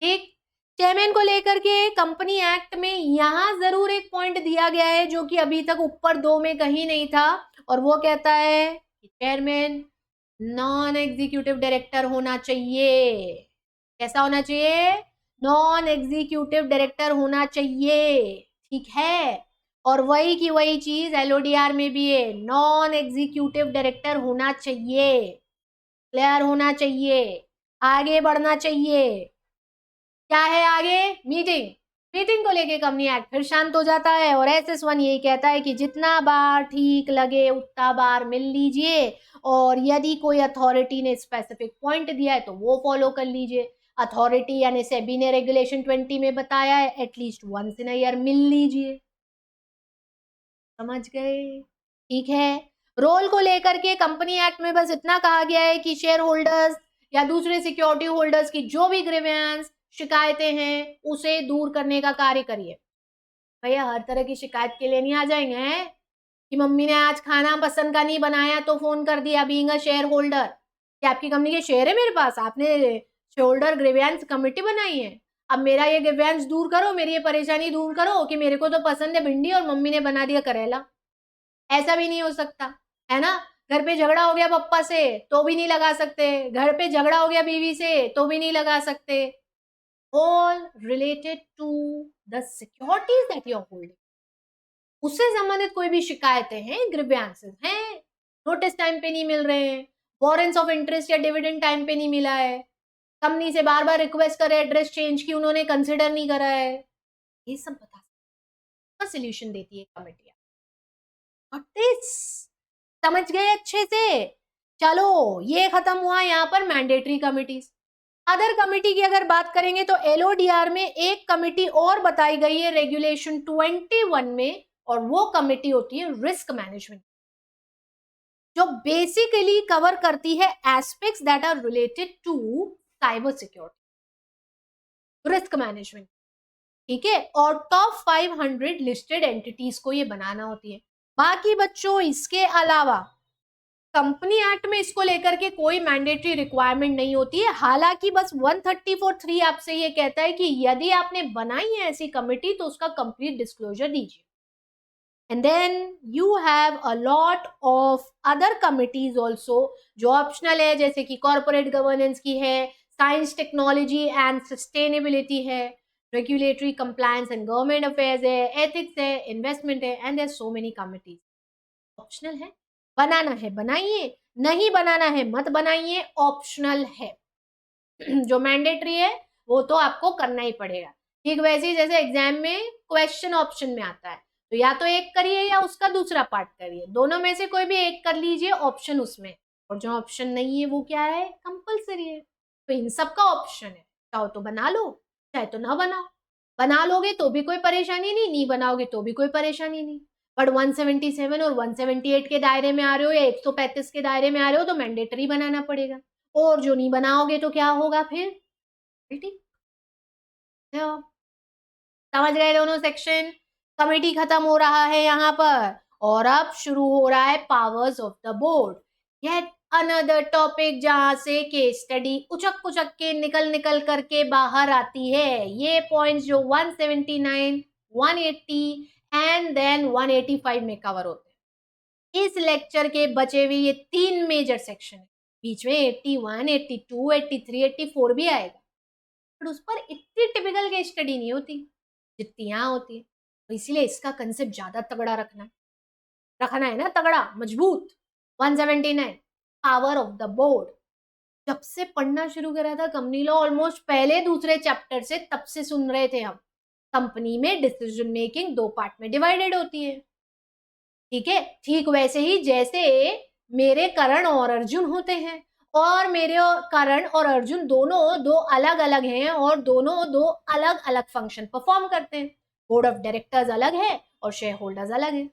ठीक? चेयरमैन को लेकर के कंपनी एक्ट में यहां जरूर एक पॉइंट दिया गया है जो कि अभी तक ऊपर 2 में कहीं नहीं था, और वो कहता है कि चेयरमैन नॉन एग्जीक्यूटिव डायरेक्टर होना चाहिए। कैसा होना चाहिए? नॉन एग्जीक्यूटिव डायरेक्टर होना चाहिए। ठीक है? और वही की वही चीज एलओडीआर में भी है, नॉन एग्जीक्यूटिव डायरेक्टर होना चाहिए, क्लियर होना चाहिए, आगे बढ़ना चाहिए। क्या है आगे? मीटिंग। मीटिंग को लेके कंपनी एक्ट फिर शांत हो जाता है, और SS1 यही कहता है कि जितना बार ठीक लगे उतना बार मिल लीजिए, और यदि कोई अथॉरिटी ने स्पेसिफिक पॉइंट दिया है तो वो फॉलो कर लीजिए। अथॉरिटी यानी सेबी ने रेगुलेशन 20 में बताया है at least once in a year मिल लीजिए। समझ गए? ठीक है? रोल को लेकर के कंपनी एक्ट में बस इतना कहा गया है कि शेयर होल्डर्स या दूसरे सिक्योरिटी होल्डर्स की जो भी ग्रीवेंस शिकायतें हैं उसे दूर करने का कार्य करिए। भैया हर तरह की शिकायत के लिए नहीं आ जाएंगे हैं कि मम्मी ने आज खाना पसंद का नहीं बनाया तो फोन कर दिया बीइंग अ शेयर होल्डर कि आपकी कंपनी के शेयर है मेरे पास, आपने शेयर होल्डर ग्रीवेंस कमेटी बनाई है, अब मेरा ये ग्रीवेंस दूर करो, मेरी ये परेशानी दूर करो कि मेरे को तो पसंद है भिंडी और मम्मी ने बना दिया करेला। ऐसा भी नहीं हो सकता, है ना? घर पे झगड़ा हो गया पप्पा से तो भी नहीं लगा सकते, घर पे झगड़ा हो गया बीवी से तो भी नहीं लगा सकते। All related to the securities that you are holding, उससे संबंधित कोई भी शिकायतें हैं, ग्रीवेंसेस हैं, नोटिस टाइम पे नहीं मिल रहे हैं, वॉरेंट्स ऑफ इंटरेस्ट या डिविडेंड टाइम पे नहीं मिला है, कंपनी से बार बार रिक्वेस्ट करे एड्रेस चेंज की, उन्होंने कंसिडर नहीं करा है, ये सब बता सकते, सोल्यूशन देती है कमेटी। समझ गए अच्छे से? चलो ये खत्म हुआ यहाँ पर मैंडेटरी कमिटीज। अदर कमिटी की अगर बात करेंगे तो एलओडीआर में एक कमिटी और बताई गई है रेगुलेशन 21 में, और वो कमिटी होती है रिस्क मैनेजमेंट, जो बेसिकली कवर करती है aspects that are related to cyber security, risk management. ठीक है? और टॉप 500 लिस्टेड एंटिटीज को ये बनाना होती है। बाकी बच्चों इसके अलावा कंपनी एक्ट में इसको लेकर के कोई मैंडेटरी रिक्वायरमेंट नहीं होती है, हालांकि बस 134(3) आपसे ये कहता है कि यदि आपने बनाई है ऐसी कमिटी तो उसका कंप्लीट डिस्क्लोजर दीजिए। And then you have a lot of other committees also जो ऑप्शनल है, जैसे कि कॉर्पोरेट गवर्नेंस की है, साइंस टेक्नोलॉजी एंड सस्टेनेबिलिटी है, regulatory compliance and government affairs है, एथिक्स है, इन्वेस्टमेंट है, and there so many committees. Optional है, बनाना है बनाइए, नहीं बनाना है मत बनाइए, ऑप्शनल है। जो मैंडेटरी है वो तो आपको करना ही पड़ेगा। ठीक वैसे ही जैसे एग्जाम में क्वेश्चन ऑप्शन में आता है तो या तो एक करिए या उसका दूसरा पार्ट करिए, दोनों में से कोई भी एक कर लीजिए ऑप्शन उसमें, और जो ऑप्शन नहीं है वो क्या है? कंपल्सरी है। तो इन सब का ऑप्शन है, चाहो तो बना लो चाहे तो ना बनाओ, बना लोगे तो भी कोई परेशानी नहीं, नहीं बनाओगे तो भी कोई परेशानी नहीं। बट 177 और 178 के दायरे में आ रहे हो या 135 के दायरे में आ रहे हो तो मैंडेटरी बनाना पड़ेगा, और जो नहीं बनाओगे तो क्या होगा फिर? समझ गए दोनों सेक्शन? कमेटी खत्म हो रहा है यहाँ पर, और अब शुरू हो रहा है powers of the board, yet another topic जहां से केस स्टडी उचक उचक के निकल निकल करके बाहर आती है। ये पॉइंट्स जो 179, 180 एंड देन 185 में कवर होते हैं। इस लेक्चर के बचे हुए ये 3 मेजर सेक्शन है, बीच में 81, 82, 83, 84 भी आएगा, पर उस पर इतनी टिपिकल केस स्टडी नहीं होती जितनी यहाँ होती है, तो इसीलिए इसका कंसेप्ट ज्यादा तगड़ा रखना है ना, तगड़ा मजबूत, 179 पावर ऑफ द बोर्ड। जब से पढ़ना शुरू करा था कंपनी लॉ, ऑलमोस्ट पहले दूसरे चैप्टर से, तब से सुन रहे थे हम, कंपनी में डिसीजन मेकिंग 2 पार्ट में डिवाइडेड होती है। ठीक है, ठीक वैसे ही जैसे मेरे करण और अर्जुन होते हैं, और मेरे करण और अर्जुन दोनों 2 अलग अलग हैं और दोनों 2 अलग अलग फंक्शन परफॉर्म करते हैं। बोर्ड ऑफ डायरेक्टर्स अलग है और शेयर होल्डर्स अलग है।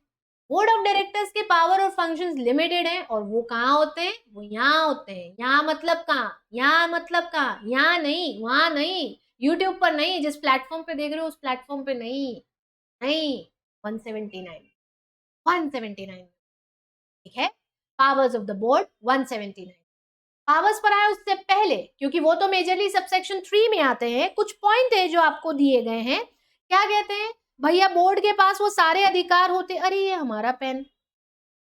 बोर्ड ऑफ डायरेक्टर्स के पावर और फंक्शंस लिमिटेड हैं, और वो कहाँ होते हैं? वो यहाँ होते हैं। यहाँ मतलब कहाँ? यहाँ मतलब कहाँ? यहाँ नहीं, वहां नहीं, यूट्यूब पर नहीं, जिस प्लेटफॉर्म पे देख रहे हो उस प्लेटफॉर्म पे नहीं, नहीं, 179 179। ठीक है, powers of the board 179। Powers पर आए उससे पहले, क्योंकि वो तो मेजरली सबसेक्शन 3 में आते हैं, कुछ पॉइंट है जो आपको दिए गए हैं। क्या कहते हैं भैया? बोर्ड के पास वो सारे अधिकार होते, अरे ये हमारा पेन,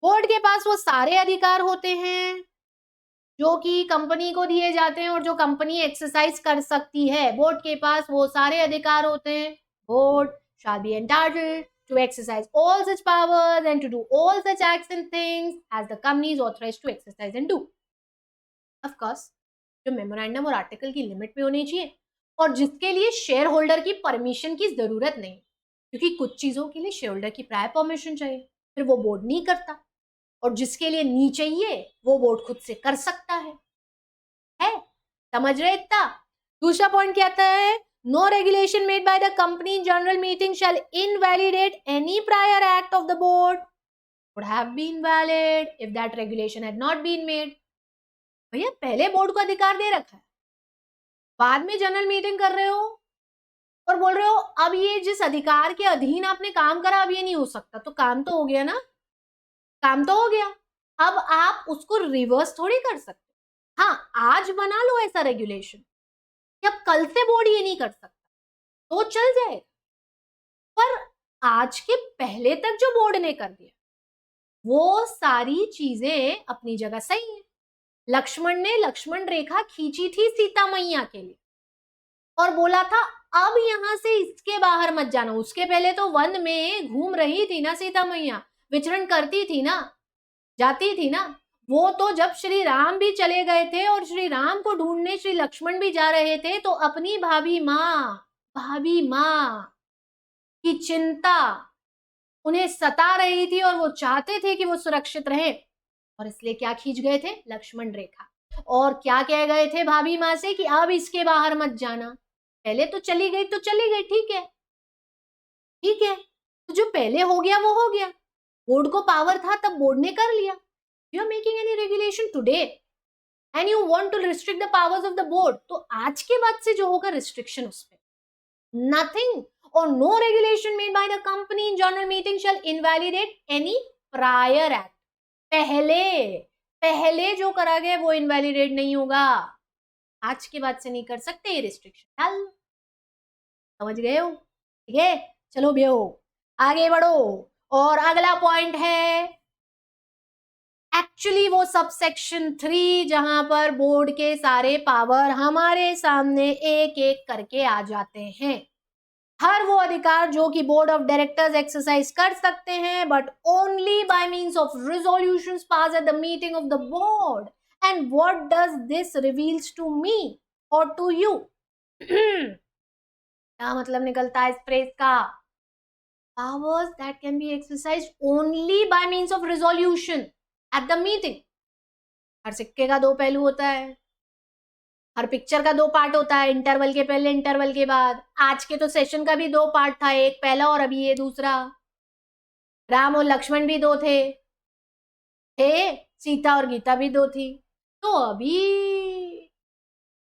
बोर्ड के पास वो सारे अधिकार होते हैं जो कि कंपनी को दिए जाते हैं और जो कंपनी एक्सरसाइज कर सकती है। बोर्ड के पास वो सारे अधिकार होते हैं। Board shall be entitled to exercise all such powers and to do all such acts and things as the company is authorized to exercise and do. Of course, जो मेमोरेंडम और आर्टिकल की limit में होनी चाहिए, और जिसके लिए share holder की परमिशन की जरूरत नहीं, क्योंकि कुछ चीजों के लिए शेयर होल्डर की प्रायर परमिशन चाहिए, फिर वो बोर्ड नहीं करता, और जिसके लिए नहीं चाहिए वो बोर्ड खुद से कर सकता है? समझ रहे इतना? दूसरा पॉइंट क्या आता है? No regulation made by the company in general meeting shall invalidate any prior act of the board would have been valid if that regulation had not been made. भैया पहले बोर्ड को अधिकार दे रखा है, बाद में जनरल मीटिंग कर रहे हो और बोल रहे हो अब ये जिस अधिकार के अधीन आपने काम करा अब ये नहीं हो सकता, तो काम तो हो गया ना, काम तो हो गया। अब आप उसको रिवर्स थोड़ी कर सकते। हाँ, आज बना लो ऐसा रेगुलेशन कि अब कल से बोर्ड ये नहीं कर सकता, तो चल जाएगा, पर आज के पहले तक जो बोर्ड ने कर दिया वो सारी चीजें अपनी जगह सही है। लक्ष्मण ने लक्ष्मण रेखा खींची थी सीता मैया के लिए और बोला था अब यहां से इसके बाहर मत जाना। उसके पहले तो वन में घूम रही थी ना सीता मैया, विचरण करती थी ना, जाती थी ना। वो तो जब श्री राम भी चले गए थे और श्री राम को ढूंढने श्री लक्ष्मण भी जा रहे थे, तो अपनी भाभी माँ की चिंता उन्हें सता रही थी और वो चाहते थे कि वो सुरक्षित रहे, और इसलिए क्या खींच गए थे? लक्ष्मण रेखा। और क्या कह गए थे भाभी माँ से कि अब इसके बाहर मत जाना। पहले तो चली गई तो चली गई, ठीक है, ठीक है, तो जो पहले हो गया वो हो गया। बोर्ड को पावर था तब बोर्ड ने कर लिया। You are making any regulation today and you want to restrict the powers of the board, तो आज के बाद से जो होगा रिस्ट्रिक्शन उस पर nothing or no regulation made by the company in general meeting shall invalidate any prior act. पहले जो करा गया वो इनवैलिडेट नहीं होगा, आज के बाद से नहीं कर सकते, ये रिस्ट्रिक्शन डाल। समझ गए हो? ठीक है, चलो भैया आगे बढ़ो। और अगला पॉइंट है एक्चुअली वो सबसेक्शन 3 जहां पर बोर्ड के सारे पावर हमारे सामने एक एक करके आ जाते हैं। हर वो अधिकार जो कि बोर्ड ऑफ डायरेक्टर्स एक्सरसाइज कर सकते हैं, but only by means of resolutions pass at the meeting of the board. And what does this reveals to me और टू यू? क्या मतलब निकलता है इस फ्रेज का? Powers that can be exercise only by means of resolution at the meeting. हर सिक्के का 2 पहलू होता है, हर पिक्चर का 2 पार्ट होता है, इंटरवल के पहले इंटरवल के बाद। आज के तो सेशन का भी 2 पार्ट था, एक पहला और अभी ये दूसरा। राम और लक्ष्मण भी 2 थे, सीता और गीता भी 2 थी, तो अभी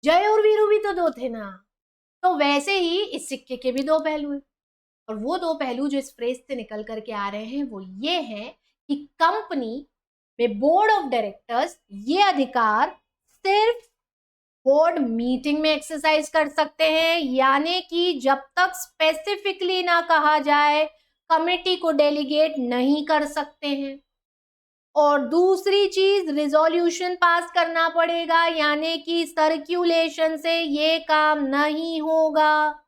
जय और वीरू भी तो 2 थे ना। तो वैसे ही इस सिक्के के भी 2 पहलू हैं, और वो 2 पहलू जो इस फ्रेज से निकल करके आ रहे हैं वो ये है कि कंपनी में बोर्ड ऑफ डायरेक्टर्स ये अधिकार सिर्फ बोर्ड मीटिंग में एक्सरसाइज कर सकते हैं, यानी कि जब तक स्पेसिफिकली ना कहा जाए कमेटी को डेलीगेट नहीं कर सकते हैं। और दूसरी चीज, रिजोल्यूशन पास करना पड़ेगा, यानी कि सर्कुलेशन से ये काम नहीं होगा।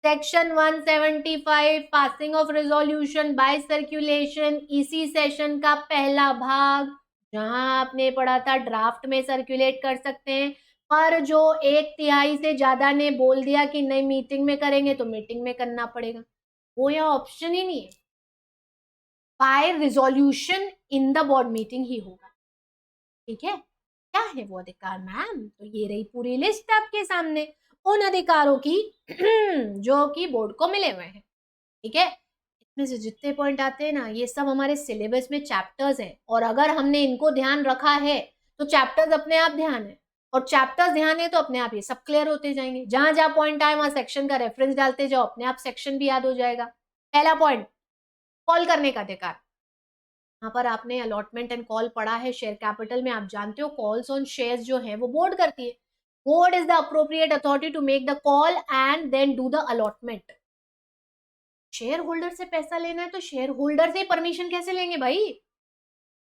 Section 175 passing of resolution by circulation, इसी सेशन का पहला भाग जहां आपने पढ़ा था ड्राफ्ट में सर्कुलेट कर सकते हैं, पर जो 1/3 से ज्यादा ने बोल दिया कि नहीं मीटिंग में करेंगे तो मीटिंग में करना पड़ेगा, वो यहाँ ऑप्शन ही नहीं है, by resolution in the board meeting ही होगा। ठीक है, क्या है वो अधिकार मैम? तो ये रही पूरी लिस्ट आपके सामने उन अधिकारों की जो कि बोर्ड को मिले हुए हैं। ठीक है, इसमें से जितने पॉइंट आते हैं ना, ये सब हमारे सिलेबस में चैप्टर्स हैं, और अगर हमने इनको ध्यान रखा है तो चैप्टर्स अपने आप ध्यान है, और चैप्टर्स ध्यान है तो अपने आप ये सब क्लियर होते जाएंगे। जहां जहां पॉइंट आए वहां सेक्शन का रेफरेंस डालते जाओ, अपने आप सेक्शन भी याद हो जाएगा। पहला पॉइंट, कॉल करने का अधिकार। यहाँ पर आपने अलॉटमेंट एंड कॉल पढ़ा है शेयर कैपिटल में, आप जानते हो कॉल्स ऑन शेयर्स जो है वो बोर्ड करती है। Board is the appropriate authority to make the call and then do the allotment. Share holder से पैसा लेना है तो शेयर होल्डर से परमिशन कैसे लेंगे भाई?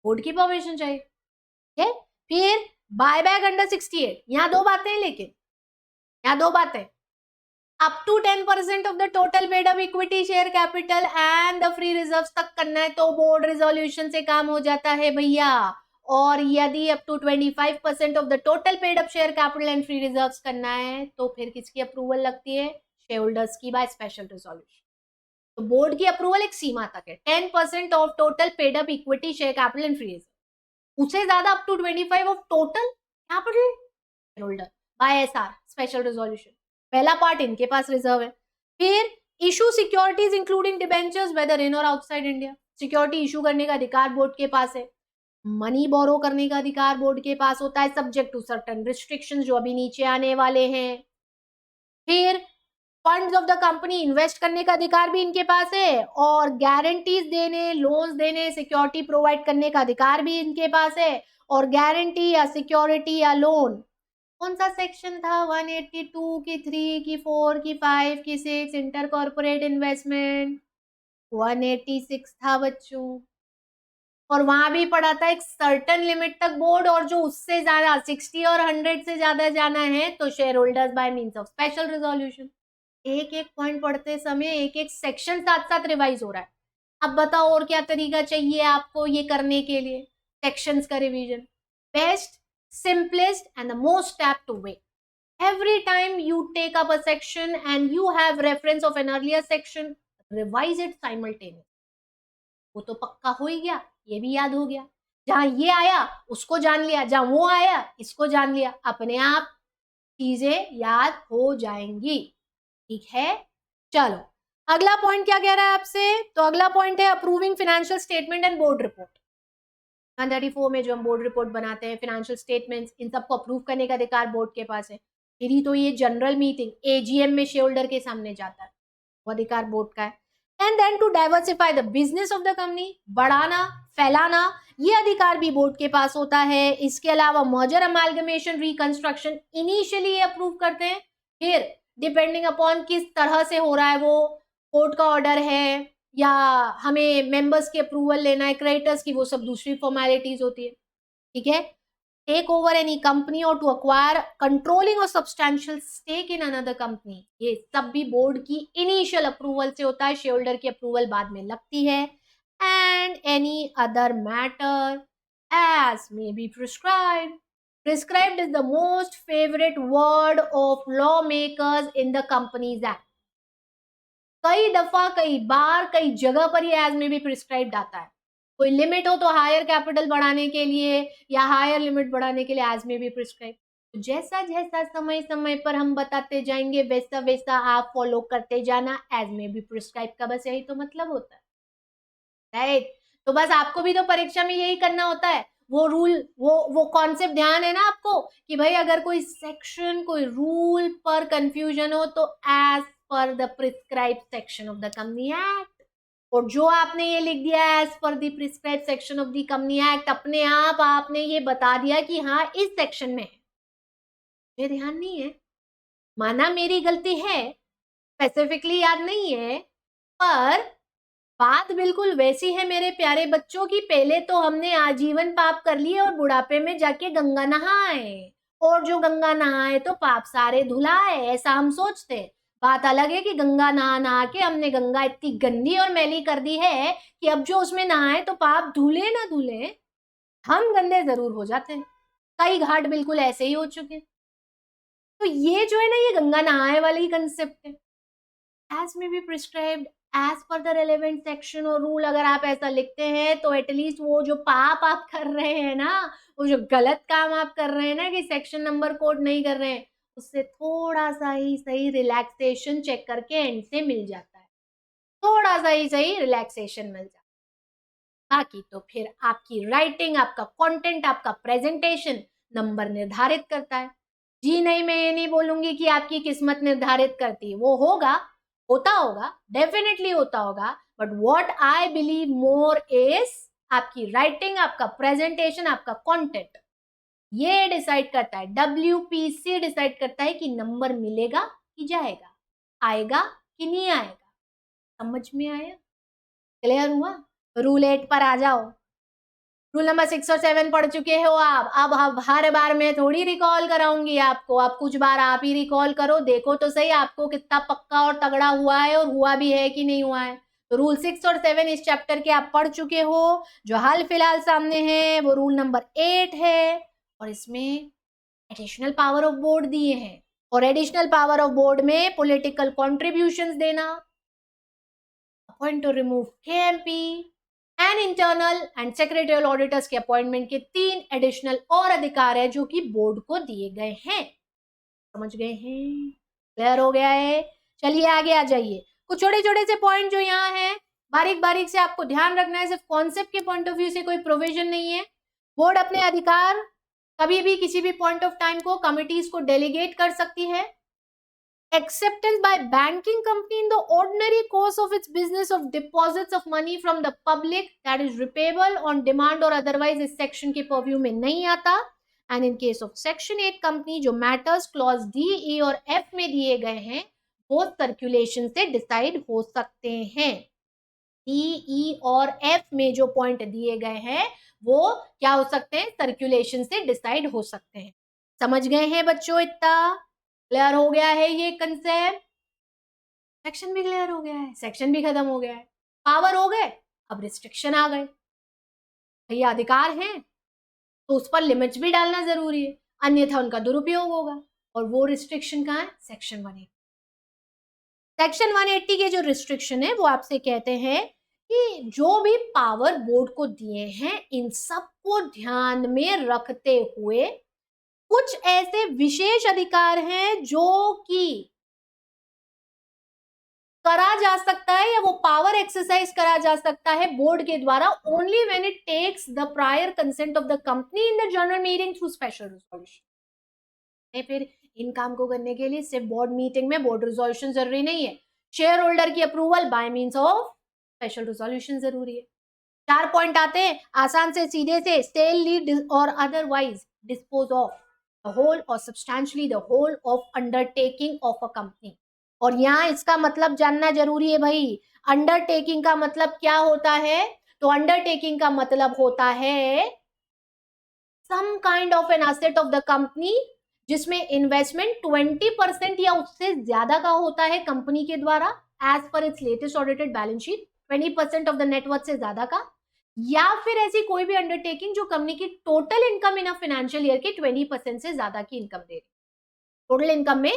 बोर्ड की परमिशन चाहिए। ठीक है, फिर बायबैक अंडर 68, यहाँ दो बातें हैं, लेकिन यहाँ दो बातें, up to 10% of the total paid up equity share capital and the free reserves तक करना है तो बोर्ड रिजोल्यूशन से काम हो जाता है भैया। और यदि up to 25% of the total paid up share capital and free reserves करना है तो फिर किसकी अप्रूवल लगती है? शेयर होल्डर्स की, बाय स्पेशल रिजोल्यूशन। तो बोर्ड की अप्रूवल एक सीमा तक है, 10% of total paid up equity share capital and free reserve, उससे ज्यादा up to 25 of total capital share holder by SR special resolution. पहला पार्ट इनके पास रिजर्व है। फिर issue securities including debentures whether in or outside India, security issue करने का अधिकार बोर्ड के पास है। मनी बोरो करने का अधिकार बोर्ड के पास होता है, सब्जेक्ट टू सर्टेन रिस्ट्रिक्शंस जो अभी नीचे आने वाले हैं। फिर funds of the company invest करने का अधिकार भी इनके पास है, और गारंटीज देने, लोन्स देने, सिक्योरिटी प्रोवाइड करने का अधिकार भी इनके पास है। और गारंटी या सिक्योरिटी या लोन, कौन सा सेक्शन था? 182 की 3 की 4 की 5 की 6, इंटर कॉर्पोरेट इन्वेस्टमेंट 186 था बच्चों। और वहां भी पढ़ा था एक सर्टन लिमिट तक बोर्ड, और जो उससे ज्यादा 60 और 100 से ज्यादा जाना है तो share holders bye means of special resolution. एक एक पॉइंट पढ़ते समय एक एक सेक्शन साथ साथ रिवाइज हो रहा है। अब बताओ और क्या तरीका चाहिए आपको ये करने के लिए सेक्शंस का revision? Best, simplest and the most apt way. Every time you take up a section and you have reference of an earlier section, revise it simultaneously. वो तो पक्का हो ही गया, ये भी याद हो गया, जहां ये आया उसको जान लिया, जहां वो आया इसको जान लिया, अपने आप चीजें याद हो जाएंगी। ठीक है, चलो अगला पॉइंट क्या कह रहा है आपसे? तो अगला पॉइंट है approving financial statement and board report. 134 में जो हम बोर्ड रिपोर्ट बनाते हैं, फाइनेंशियल स्टेटमेंट्स, इन सबको अप्रूव करने का अधिकार बोर्ड के पास है। फिर ही तो ये जनरल मीटिंग एजीएम में शेयर होल्डर के सामने जाता है, वो अधिकार बोर्ड का है। And then to diversify the business of the company, बढ़ाना, फैलाना, ये अधिकार भी बोर्ड के पास होता है। इसके अलावा मर्जर, अमालगमेशन, रिकंस्ट्रक्शन इनिशियली ये अप्रूव करते हैं, फिर डिपेंडिंग अपॉन किस तरह से हो रहा है, वो कोर्ट का ऑर्डर है या हमें मेंबर्स के अप्रूवल लेना है, क्रेडिटर्स की, वो सब दूसरी फॉर्मेलिटीज होती है। ठीक है, टेक ओवर एनी कंपनी और टू अक्वायर कंट्रोलिंग और substantial stake in another company, ये सब भी बोर्ड की इनिशियल अप्रूवल से होता है, शेयर होल्डर की अप्रूवल बाद में लगती है। And any other matter as may be prescribed. Prescribed is the most favourite word of law makers in the companies act. कई दफा, कई बार, कई जगह पर ये एज में भी प्रिस्क्राइब्ड आता है। कोई लिमिट हो तो हायर कैपिटल बढ़ाने के लिए या हायर लिमिट बढ़ाने के लिए एज में भी प्रिस्क्राइब। जैसा जैसा समय समय पर हम बताते जाएंगे वैसा वैसा आप फॉलो करते जाना, एज में भी प्रिस्क्राइब का बस यही तो मतलब होता है, राइट? तो बस आपको भी तो परीक्षा में यही करना होता है, वो रूल, वो कॉन्सेप्ट ध्यान है ना आपको कि भाई अगर कोई सेक्शन, कोई रूल पर कंफ्यूजन हो तो as per the prescribe section of the company act. और जो आपने ये लिख दिया as per the prescribe section of the company act, अपने आप आपने ये बता दिया कि हाँ इस सेक्शन में है, ये ध्यान नहीं है, माना मेरी गलती है, स्पेसिफिकली याद नहीं है, पर बात बिल्कुल वैसी है मेरे प्यारे बच्चों की, पहले तो हमने आजीवन पाप कर लिए और बुढ़ापे में जाके गंगा नहाए, और जो गंगा नहाए तो पाप सारे धुलाए, ऐसा हम सोचते। बात अलग है कि गंगा नहा नहा के हमने गंगा इतनी गंदी और मैली कर दी है कि अब जो उसमें नहाए तो पाप धुले ना धुले, हम गंदे जरूर हो जाते हैं, कई घाट बिल्कुल ऐसे ही हो चुके हैं। तो ये जो है ना, ये गंगा नहाए वाली ही कंसेप्ट है। As may be prescribed as per the relevant section और रूल, अगर आप ऐसा लिखते हैं तो एटलीस्ट वो जो पाप आप कर रहे हैं ना, वो जो गलत काम आप कर रहे हैं ना कि सेक्शन नंबर कोड नहीं कर रहे हैं, उससे थोड़ा सा ही सही रिलैक्सेशन चेक करके एंड से मिल जाता है, थोड़ा सा ही सही रिलैक्सेशन मिल जाता है। बाकी तो फिर आपकी राइटिंग, आपका कंटेंट, आपका प्रेजेंटेशन नंबर निर्धारित करता है। जी नहीं, मैं ये नहीं बोलूंगी कि आपकी किस्मत निर्धारित करती है, वो होगा, होता होगा, डेफिनेटली होता होगा, but what I believe more is आपकी राइटिंग, आपका प्रेजेंटेशन, आपका कंटेंट, ये डिसाइड करता है, WPC डिसाइड करता है कि नंबर मिलेगा कि जाएगा, आएगा कि नहीं आएगा। समझ में आया? क्लियर हुआ? रूल 8 पर आ जाओ। रूल नंबर 6 और 7 पढ़ चुके हो आप, अब हर बार मैं थोड़ी रिकॉल कराऊंगी आपको, अब कुछ बार आप ही रिकॉल करो, देखो तो सही आपको कितना पक्का और तगड़ा हुआ है और हुआ भी है कि नहीं हुआ है। तो रूल 6 और 7 इस चैप्टर के आप पढ़ चुके हो। जो हाल फिलहाल सामने है वो रूल नंबर 8 है, और इसमें एडिशनल पावर ऑफ बोर्ड दिए हैं, और एडिशनल पावर ऑफ बोर्ड में पॉलिटिकल कॉन्ट्रीब्यूशंस देना, upon two remove KMP and internal and secretarial auditors के अपॉइंटमेंट के 3 एडिशनल और अधिकार है जो कि बोर्ड को दिए गए हैं। समझ गए हैं? क्लियर हो गया है? चलिए आगे आ जाइए। कुछ छोटे छोटे से पॉइंट जो यहाँ है, बारीक बारीक से आपको ध्यान रखना है, सिर्फ कॉन्सेप्ट के पॉइंट ऑफ व्यू से कोई प्रोविजन नहीं है। बोर्ड अपने अधिकार कभी भी किसी भी पॉइंट ऑफ टाइम को कमिटीज को डेलीगेट कर सकती है। Acceptance by banking company in the ordinary course of its business of deposits of money from the public that is repayable on demand or otherwise इस section के purview में नहीं आता। And in case of section 8 company, जो matters clause D, E और F में दिए गए हैं वो circulation से decide हो सकते हैं। D, E और F में जो point दिए गए हैं वो क्या हो सकते हैं? circulation से decide हो सकते हैं। समझ गए हैं बच्चों? इतना क्लियर हो गया है ये कंसेप्ट? सेक्शन भी क्लियर हो गया है, सेक्शन भी खत्म हो गया है, पावर हो गए, अब रिस्ट्रिक्शन आ गए। भैया अधिकार हैं तो उस पर लिमिट्स भी डालना जरूरी है, अन्यथा उनका दुरुपयोग होगा, और वो रिस्ट्रिक्शन कहाँ है? सेक्शन 180। सेक्शन 180 के जो रिस्ट्रिक्शन है वो आपसे कहते हैं कि जो भी पावर बोर्ड को दिए हैं इन सबको ध्यान में रखते हुए कुछ ऐसे विशेष अधिकार हैं जो कि करा जा सकता है, या वो पावर एक्सरसाइज करा जा सकता है बोर्ड के द्वारा only when it takes the prior consent of the company in the general meeting through special resolution. फिर इन काम को करने के लिए सिर्फ बोर्ड मीटिंग में बोर्ड रिजोल्यूशन जरूरी नहीं है, शेयर होल्डर की approval by means of special resolution जरूरी है। 4 पॉइंट आते हैं आसान से सीधे से, sell, lease or otherwise dispose of the whole or substantially the whole of undertaking of a company. और यहाँ इसका मतलब जानना जरूरी है भाई, अंडरटेकिंग का मतलब क्या होता है? तो अंडरटेकिंग का मतलब होता है some kind of an asset of the company जिसमें इन्वेस्टमेंट 20% या उससे ज्यादा का होता है कंपनी के द्वारा as per its latest audited balance sheet, 20% of the net worth से ज्यादा का, या फिर ऐसी कोई भी अंडरटेकिंग जो कंपनी की total income in a financial year के 20% से ज्यादा की इनकम दे रही, टोटल इनकम में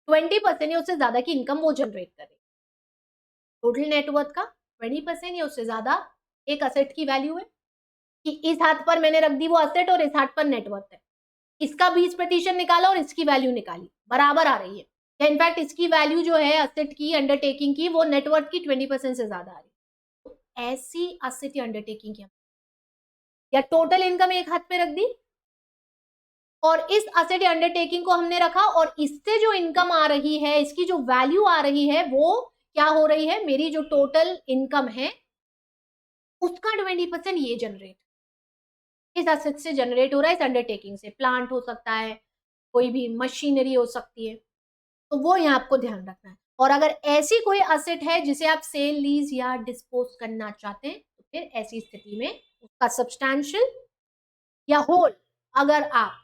20% या उससे ज्यादा की इनकम वो जनरेट करे। टोटल नेटवर्थ का 20% या उससे ज्यादा एक असेट की वैल्यू है कि इस हाथ पर मैंने रख दी वो असेट और इस हाथ पर नेटवर्थ है, इसका 20% निकाला और इसकी वैल्यू निकाली, बराबर आ रही है, या इनफैक्ट इसकी वैल्यू जो है असेट की, अंडरटेकिंग की, वो नेटवर्थ की 20% से ज्यादा आ रही है, तो ऐसी असेट या अंडरटेकिंग की, या टोटल इनकम एक हाथ पे रख दी और इस असेट या अंडरटेकिंग को हमने रखा और इससे जो इनकम आ रही है, इसकी जो वैल्यू आ रही है, वो क्या हो रही है? मेरी जो टोटल इनकम है उसका 20% ये जनरेट, इस असेट से जनरेट हो रहा है, इस अंडरटेकिंग से। प्लांट हो सकता है, कोई भी मशीनरी हो सकती है, तो वो यहाँ आपको ध्यान रखना है। और अगर ऐसी कोई असेट है जिसे आप सेल, लीज या डिस्पोज करना चाहते हैं तो फिर ऐसी स्थिति में उसका सब्सटैंशियल या होल, अगर आप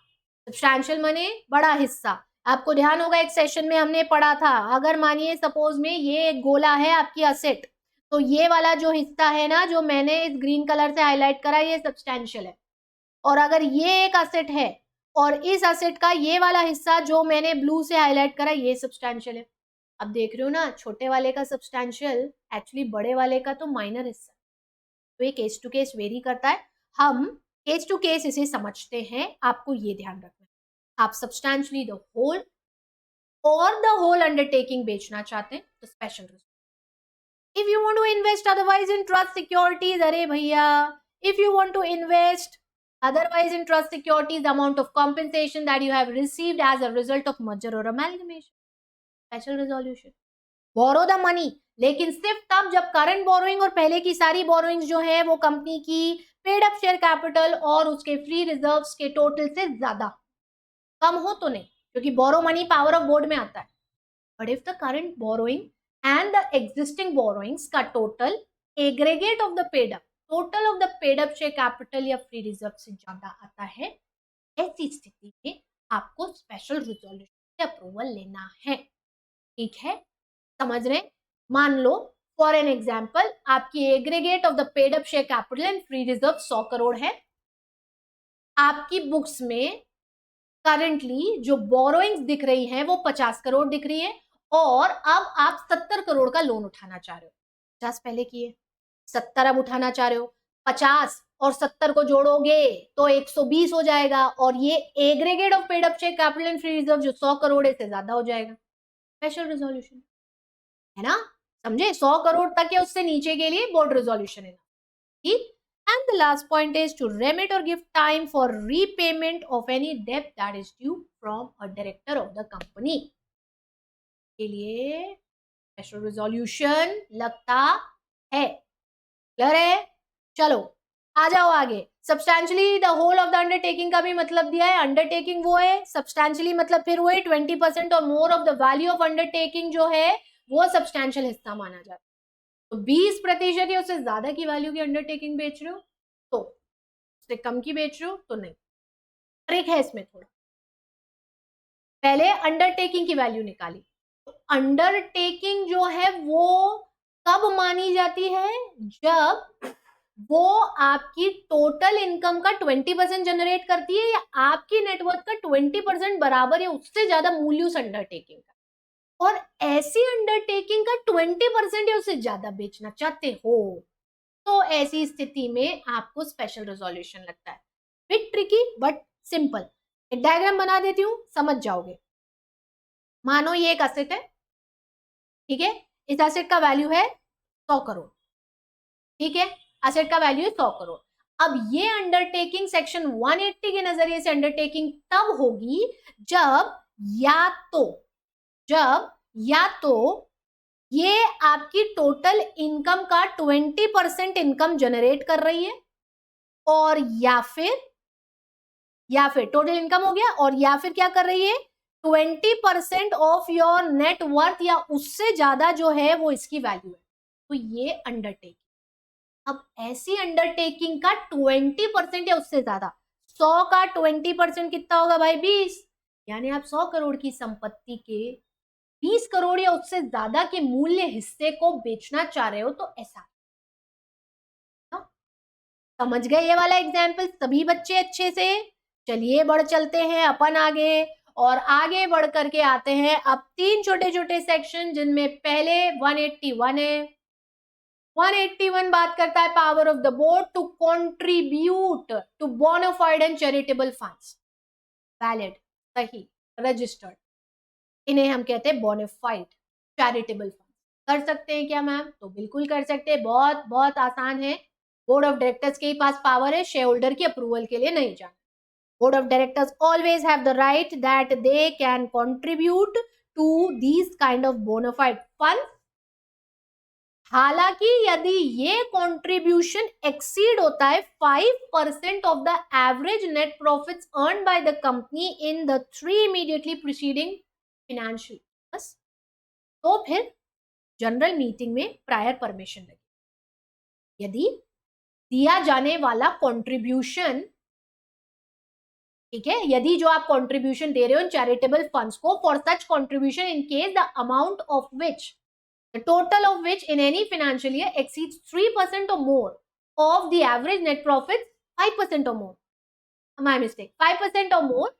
सब्सटैंशियल माने बड़ा हिस्सा, आपको ध्यान होगा एक सेशन में हमने पढ़ा था, अगर मानिए सपोज में ये एक गोला है आपकी असेट, तो ये वाला जो हिस्सा है ना, जो मैंने इस ग्रीन कलर से हाईलाइट करा, ये सब्सटैंशियल है, और अगर ये एक असेट है और इस असेट का ये वाला हिस्सा जो मैंने ब्लू से हाईलाइट करा ये सब्सटैंशियल है, अब देख रहे हो ना, छोटे वाले का सब्सटैंशियल एक्चुअली बड़े वाले का तो माइनर हिस्सा, तो ये केस टू केस वेरी करता है। हम केस टू केस इसे समझते हैं, आपको ये ध्यान रखना है। आप सब्सटैंशियली द होल और द होल अंडरटेकिंग बेचना चाहते हैं तो special reserve. If you want to invest otherwise in trust securities, अरे भैया, if you want to invest otherwise in trust securities, the amount of compensation that you have received as a result of merger or amalgamation, special resolution। borrow the money, लेकिन सिर्फ तब जब current borrowing और पहले की सारी borrowings जो है वो कंपनी की पेड अप शेयर कैपिटल और उसके फ्री रिजर्व्स के टोटल से ज्यादा, कम हो तो नहीं, क्योंकि borrow money power of board में आता है। But if the current borrowing and the existing borrowings का total aggregate of the paid up, total of the paid up share capital या फ्री रिजर्व से ज्यादा आता है, ऐसी स्थिति में आपको स्पेशल रिजोल्यूशन से अप्रूवल लेना है। ठीक है, समझ रहे? मान लो फॉर एन एग्जांपल आपकी aggregate of the paid up share capital and free reserve 100 crore है, आपकी बुक्स में करंटली जो बोरोइंग्स दिख रही हैं वो 50 करोड़ दिख रही है, और अब आप 70 करोड़ का लोन उठाना चाह रहे हो। 50 पहले किए, 70 अब उठाना चाह रहे हो, 50 और 70 को जोड़ोगे तो 120 हो जाएगा, और ये aggregate of paid up share capital and free reserve जो 100 करोड़ से ज्यादा हो जाएगा। स्पेशल रिजोल्यूशन है ना, समझे? 100 करोड़ तक या उससे नीचे के लिए बोर्ड रिजोल्यूशन है, ठीक। And the last point is to remit or give time for repayment of any debt that is due from a director of the company। के लिए स्पेशल रिजोल्यूशन लगता है। क्लियर है? चलो आ जाओ आगे। Substantially the whole of the undertaking का भी मतलब दिया है। अंडरटेकिंग वो है, सब्सटैंशियली मतलब फिर वो है 20% और more of the value of undertaking जो है वो सब्सटैंशियल हिस्सा माना जाता है। तो 20% या उससे ज्यादा की वैल्यू की अंडरटेकिंग बेच रहे हो तो, उससे कम की बेच रहे हो तो नहीं। ट्रिक है इसमें थोड़ा, पहले अंडरटेकिंग की वैल्यू निकाली। तो अंडरटेकिंग जो है वो कब मानी जाती है? जब वो आपकी टोटल इनकम का 20% जनरेट करती है या आपकी नेटवर्थ का 20% बराबर या उससे ज्यादा मूल्य उस अंडरटेकिंग का, और ऐसी अंडरटेकिंग का 20% या उससे ज्यादा बेचना चाहते हो तो ऐसी स्थिति में आपको स्पेशल रिजोल्यूशन लगता है। Bit tricky but simple. एक डायग्राम बना देती हूं, समझ जाओगे। मानो ये एक असेट है, ठीक है, इस असेट का वैल्यू है 100 करोड़, ठीक है, असेट का वैल्यू है 100 करोड़। अब ये अंडरटेकिंग सेक्शन 180 के नजरिए से अंडरटेकिंग तब होगी जब या तो ये आपकी टोटल इनकम का 20% इनकम जनरेट कर रही है, और या फिर टोटल इनकम हो गया, और या फिर क्या कर रही है 20% ऑफ योर नेट वर्थ या उससे ज्यादा जो है वो इसकी वैल्यू है, तो ये अंडरटेकिंग। अब ऐसी अंडरटेकिंग का 20% या उससे ज्यादा, 100 का 20% कितना होगा भाई? 20। यानी आप 100 करोड़ की संपत्ति के 20 करोड़ या उससे ज्यादा के मूल्य हिस्से को बेचना चाह रहे हो तो ऐसा। तो समझ गए ये वाला एग्जाम्पल सभी बच्चे अच्छे से? चलिए बढ़ चलते हैं अपन आगे, और आगे बढ़ करके आते हैं अब 3 छोटे छोटे सेक्शन, जिनमें पहले 181 है। 181 बात करता है power of the board to contribute to bona fide and charitable funds. Valid, सही, रजिस्टर्ड, इन्हें हम कहते हैं बोनाफाइड चैरिटेबल फंड। कर सकते हैं क्या मैम? तो बिल्कुल कर सकते हैं, बहुत बहुत आसान है। बोर्ड ऑफ डायरेक्टर्स के पास पावर है, शेयर होल्डर की अप्रूवल के लिए नहीं जाना। Board of directors always have the right that they can contribute to these kind of bona fide fund. हालांकि यदि ये कंट्रीब्यूशन एक्सीड होता है 5% of the average net profits earn by the company in the 3 immediately preceding financial years, तो फिर general meeting में prior permission लगे। यदि दिया जाने वाला कंट्रीब्यूशन, ठीक है, यदि जो आप कंट्रीब्यूशन दे रहे हो चैरिटेबल फंड्स को, for such contribution in case the amount of which the total of which in any financial year exceeds 3% or more of the average net profit 5% or more, my mistake, 5% or more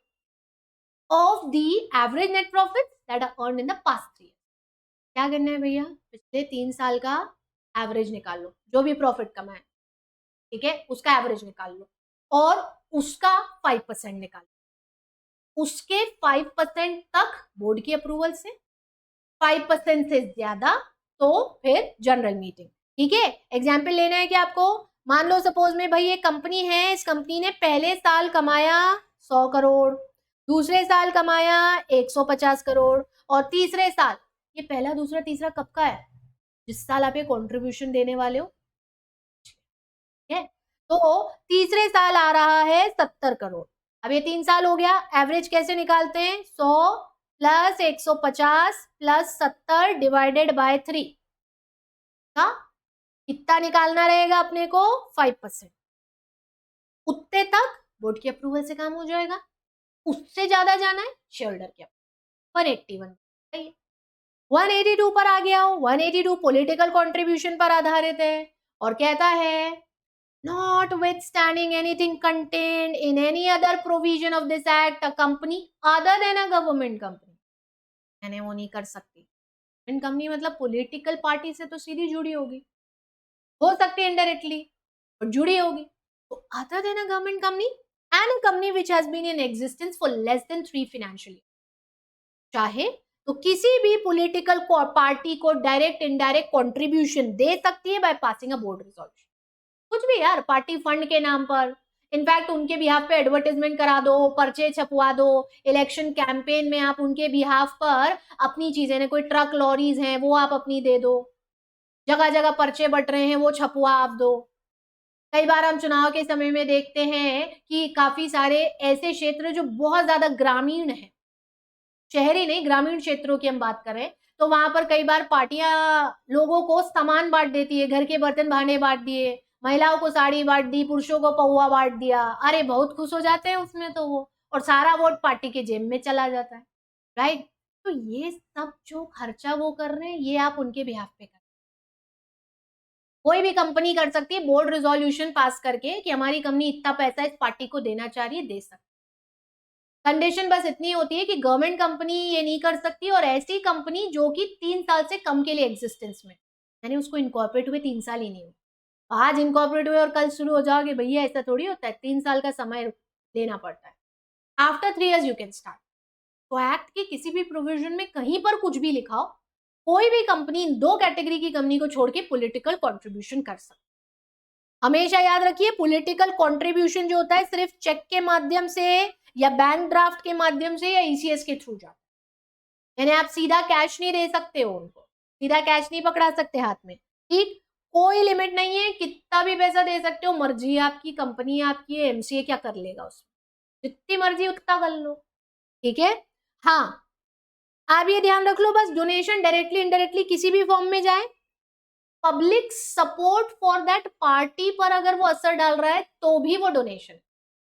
of the average net profits that are earned in the past 3 years. क्या करना है भैया, पिछले 3 साल का average निकाल लो, जो भी प्रॉफिट कमाए, ठीक है, उसका एवरेज निकाल लो और उसका 5% निकाल लो। उसके 5% तक बोर्ड की अप्रूवल से, 5% से ज्यादा तो फिर जनरल मीटिंग। ठीक है, एग्जाम्पल लेना है कि आपको, मान लो सपोज में भाई एक कंपनी है, इस कंपनी ने पहले साल कमाया 100 करोड़, दूसरे साल कमाया 150 करोड़ और तीसरे साल, ये पहला दूसरा तीसरा कब का है, जिस साल आप ये कॉन्ट्रीब्यूशन देने वाले हो, ठीक है, तो तीसरे साल आ रहा है 70 करोड़। अब ये 3 साल हो गया, एवरेज कैसे निकालते हैं, 100 प्लस 150 प्लस 70 डिवाइडेड बाय 3 का कितना निकालना रहेगा अपने को, 5%। उतने तक बोर्ड की अप्रूवल से काम हो जाएगा, उससे ज्यादा जाना है शेयरहोल्डर के 181, 182 पर आ गया हो, 182 पॉलिटिकल कंट्रीब्यूशन पर आधारित है और कहता है notwithstanding anything contained in any other provision of this act, a company other than a government company, मैंने वो नहीं कर सकती। गवर्नमेंट कंपनी मतलब पॉलिटिकल पार्टी से तो सीधी जुड़ी होगी, हो सकती है इनडायरेक्टली और जुड़ी होगी, तो other than a government company and a company which has been in existence for less than 3 financial years, चाहे तो किसी भी पॉलिटिकल पार्टी को डायरेक्ट इनडायरेक्ट कंट्रीब्यूशन दे सकती है by passing a board resolution. कुछ भी यार, पार्टी फंड के नाम पर, इनफैक्ट उनके बिहाफ पे एडवर्टाइजमेंट करा दो, पर्चे छपवा दो, इलेक्शन कैंपेन में आप उनके बिहाफ पर अपनी चीजें, ने कोई ट्रक लॉरीज हैं वो आप अपनी दे दो, जगह जगह पर्चे बट रहे हैं वो छपवा आप दो। कई बार हम चुनाव के समय में देखते हैं कि काफी सारे ऐसे क्षेत्र जो बहुत ज्यादा ग्रामीण है, शहरी नहीं ग्रामीण क्षेत्रों की हम बात करें, तो वहां पर कई बार पार्टियां लोगों को सामान बांट देती है, घर के बर्तन भांडे बांट दिए, महिलाओं को साड़ी बांट दी, पुरुषों को पौवा बांट दिया, अरे बहुत खुश हो जाते हैं उसमें तो वो, और सारा वोट पार्टी के जेब में चला जाता है, राइट। तो ये सब जो खर्चा वो कर रहे हैं, ये आप उनके बिहाफ पे कर, कोई भी कंपनी कर सकती है बोर्ड रिजोल्यूशन पास करके कि हमारी कंपनी इतना पैसा इस पार्टी को देना चाह रही है, दे सकती। कंडीशन बस इतनी होती है कि गवर्नमेंट कंपनी ये नहीं कर सकती, और ऐसी कंपनी जो कि 3 साल से कम के लिए एग्जिस्टेंस में, यानी उसको इनकॉर्पोरेट हुए 3 साल ही नहीं हुए, आज इनकॉर्पोरेट हुए और कल शुरू हो जाओगे, भैया ऐसा थोड़ी होता है, 3 साल का समय देना पड़ता है। After 3 years you can start. तो एक्ट के किसी भी प्रोविजन में कहीं पर कुछ भी लिखा हो, कोई भी कंपनी इन 2 कैटेगरी की कंपनी को छोड़ के पॉलिटिकल कंट्रीब्यूशन कर सकती। हमेशा याद रखिए, पॉलिटिकल कंट्रीब्यूशन जो होता है सिर्फ चेक के माध्यम से या बैंक ड्राफ्ट के माध्यम से या ईसीएस के थ्रू जाता है, यानी आप सीधा कैश नहीं दे सकते हो, उनको सीधा कैश नहीं पकड़ा सकते हाथ में, ठीक, कोई लिमिट नहीं है, कितना भी पैसा दे सकते हो, मर्जी आपकी, कंपनी आपकी है, एमसीए क्या कर लेगा उसमें, जितनी मर्जी उतना कर लो, ठीक है। हाँ, आप ये ध्यान रख लो बस, डोनेशन डायरेक्टली इनडायरेक्टली किसी भी फॉर्म में जाए, public support for that party पर अगर वो असर डाल रहा है तो भी वो डोनेशन।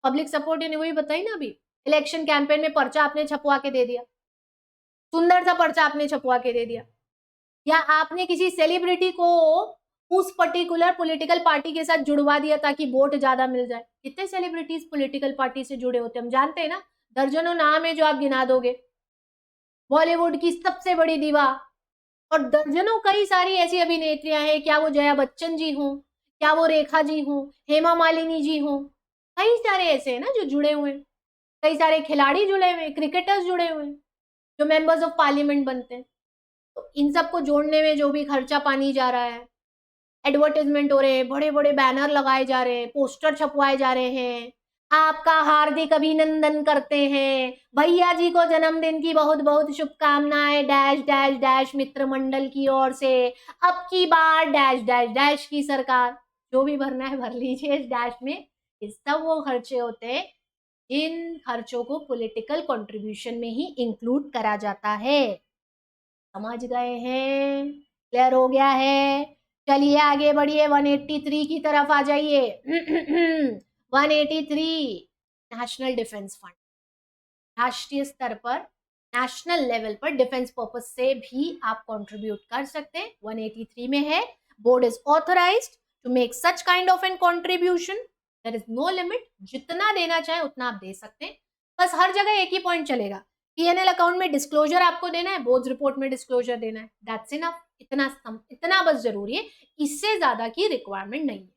पब्लिक सपोर्ट यानी वही बताई ना अभी, इलेक्शन कैंपेन में पर्चा आपने छपवा के दे दिया, सुंदर सा पर्चा आपने छपवा के दे दिया, या आपने किसी सेलिब्रिटी को उस पर्टिकुलर पॉलिटिकल पार्टी के साथ जुड़वा दिया ताकि वोट ज्यादा मिल जाए। कितने सेलिब्रिटीज पॉलिटिकल पार्टी से जुड़े होते हैं हम जानते हैं ना, दर्जनों नाम है जो आप गिना दोगे। बॉलीवुड की सबसे बड़ी दीवा और दर्जनों कई सारी ऐसी अभिनेत्रियां हैं, क्या वो जया बच्चन जी हों, क्या वो रेखा जी हों, हेमा मालिनी जी हों, कई सारे ऐसे हैं ना जो जुड़े हुए हैं, कई सारे खिलाड़ी जुड़े हुए हैं, क्रिकेटर्स जुड़े हुए हैं जो मेंबर्स ऑफ पार्लियामेंट बनते हैं। तो इन सबको जोड़ने में जो भी खर्चा पानी जा रहा है, एडवर्टाइजमेंट हो रहे हैं, बड़े बड़े बैनर लगाए जा रहे हैं, पोस्टर छपवाए जा रहे हैं, आपका हार्दिक अभिनंदन करते हैं, भैया जी को जन्मदिन की बहुत बहुत शुभकामनाएं, डैश डैश डैश मित्र मंडल की ओर से, अब की बार डैश डैश डैश की सरकार, जो भी भरना है भर लीजिए इस डैश में। इस सब वो खर्चे होते हैं, इन खर्चों को पॉलिटिकल कंट्रीब्यूशन में ही इंक्लूड करा जाता है। समझ गए हैं, क्लियर हो गया है। चलिए आगे बढ़िए, 183 की तरफ आ जाइए। 183 नेशनल डिफेंस फंड, राष्ट्रीय स्तर पर, नेशनल लेवल पर डिफेंस पर्पस से भी आप कंट्रीब्यूट कर सकते हैं। 183 में है, board is authorised to make such kind of an contribution there is no limit, जितना देना चाहे उतना आप दे सकते हैं। बस हर जगह एक ही पॉइंट चलेगा, P&L अकाउंट में डिस्क्लोजर आपको देना है, बोर्ड्स रिपोर्ट में डिस्क्लोजर देना है, दैट्स इनफ। इतना बस जरूरी है, इससे ज्यादा की रिक्वायरमेंट नहीं है।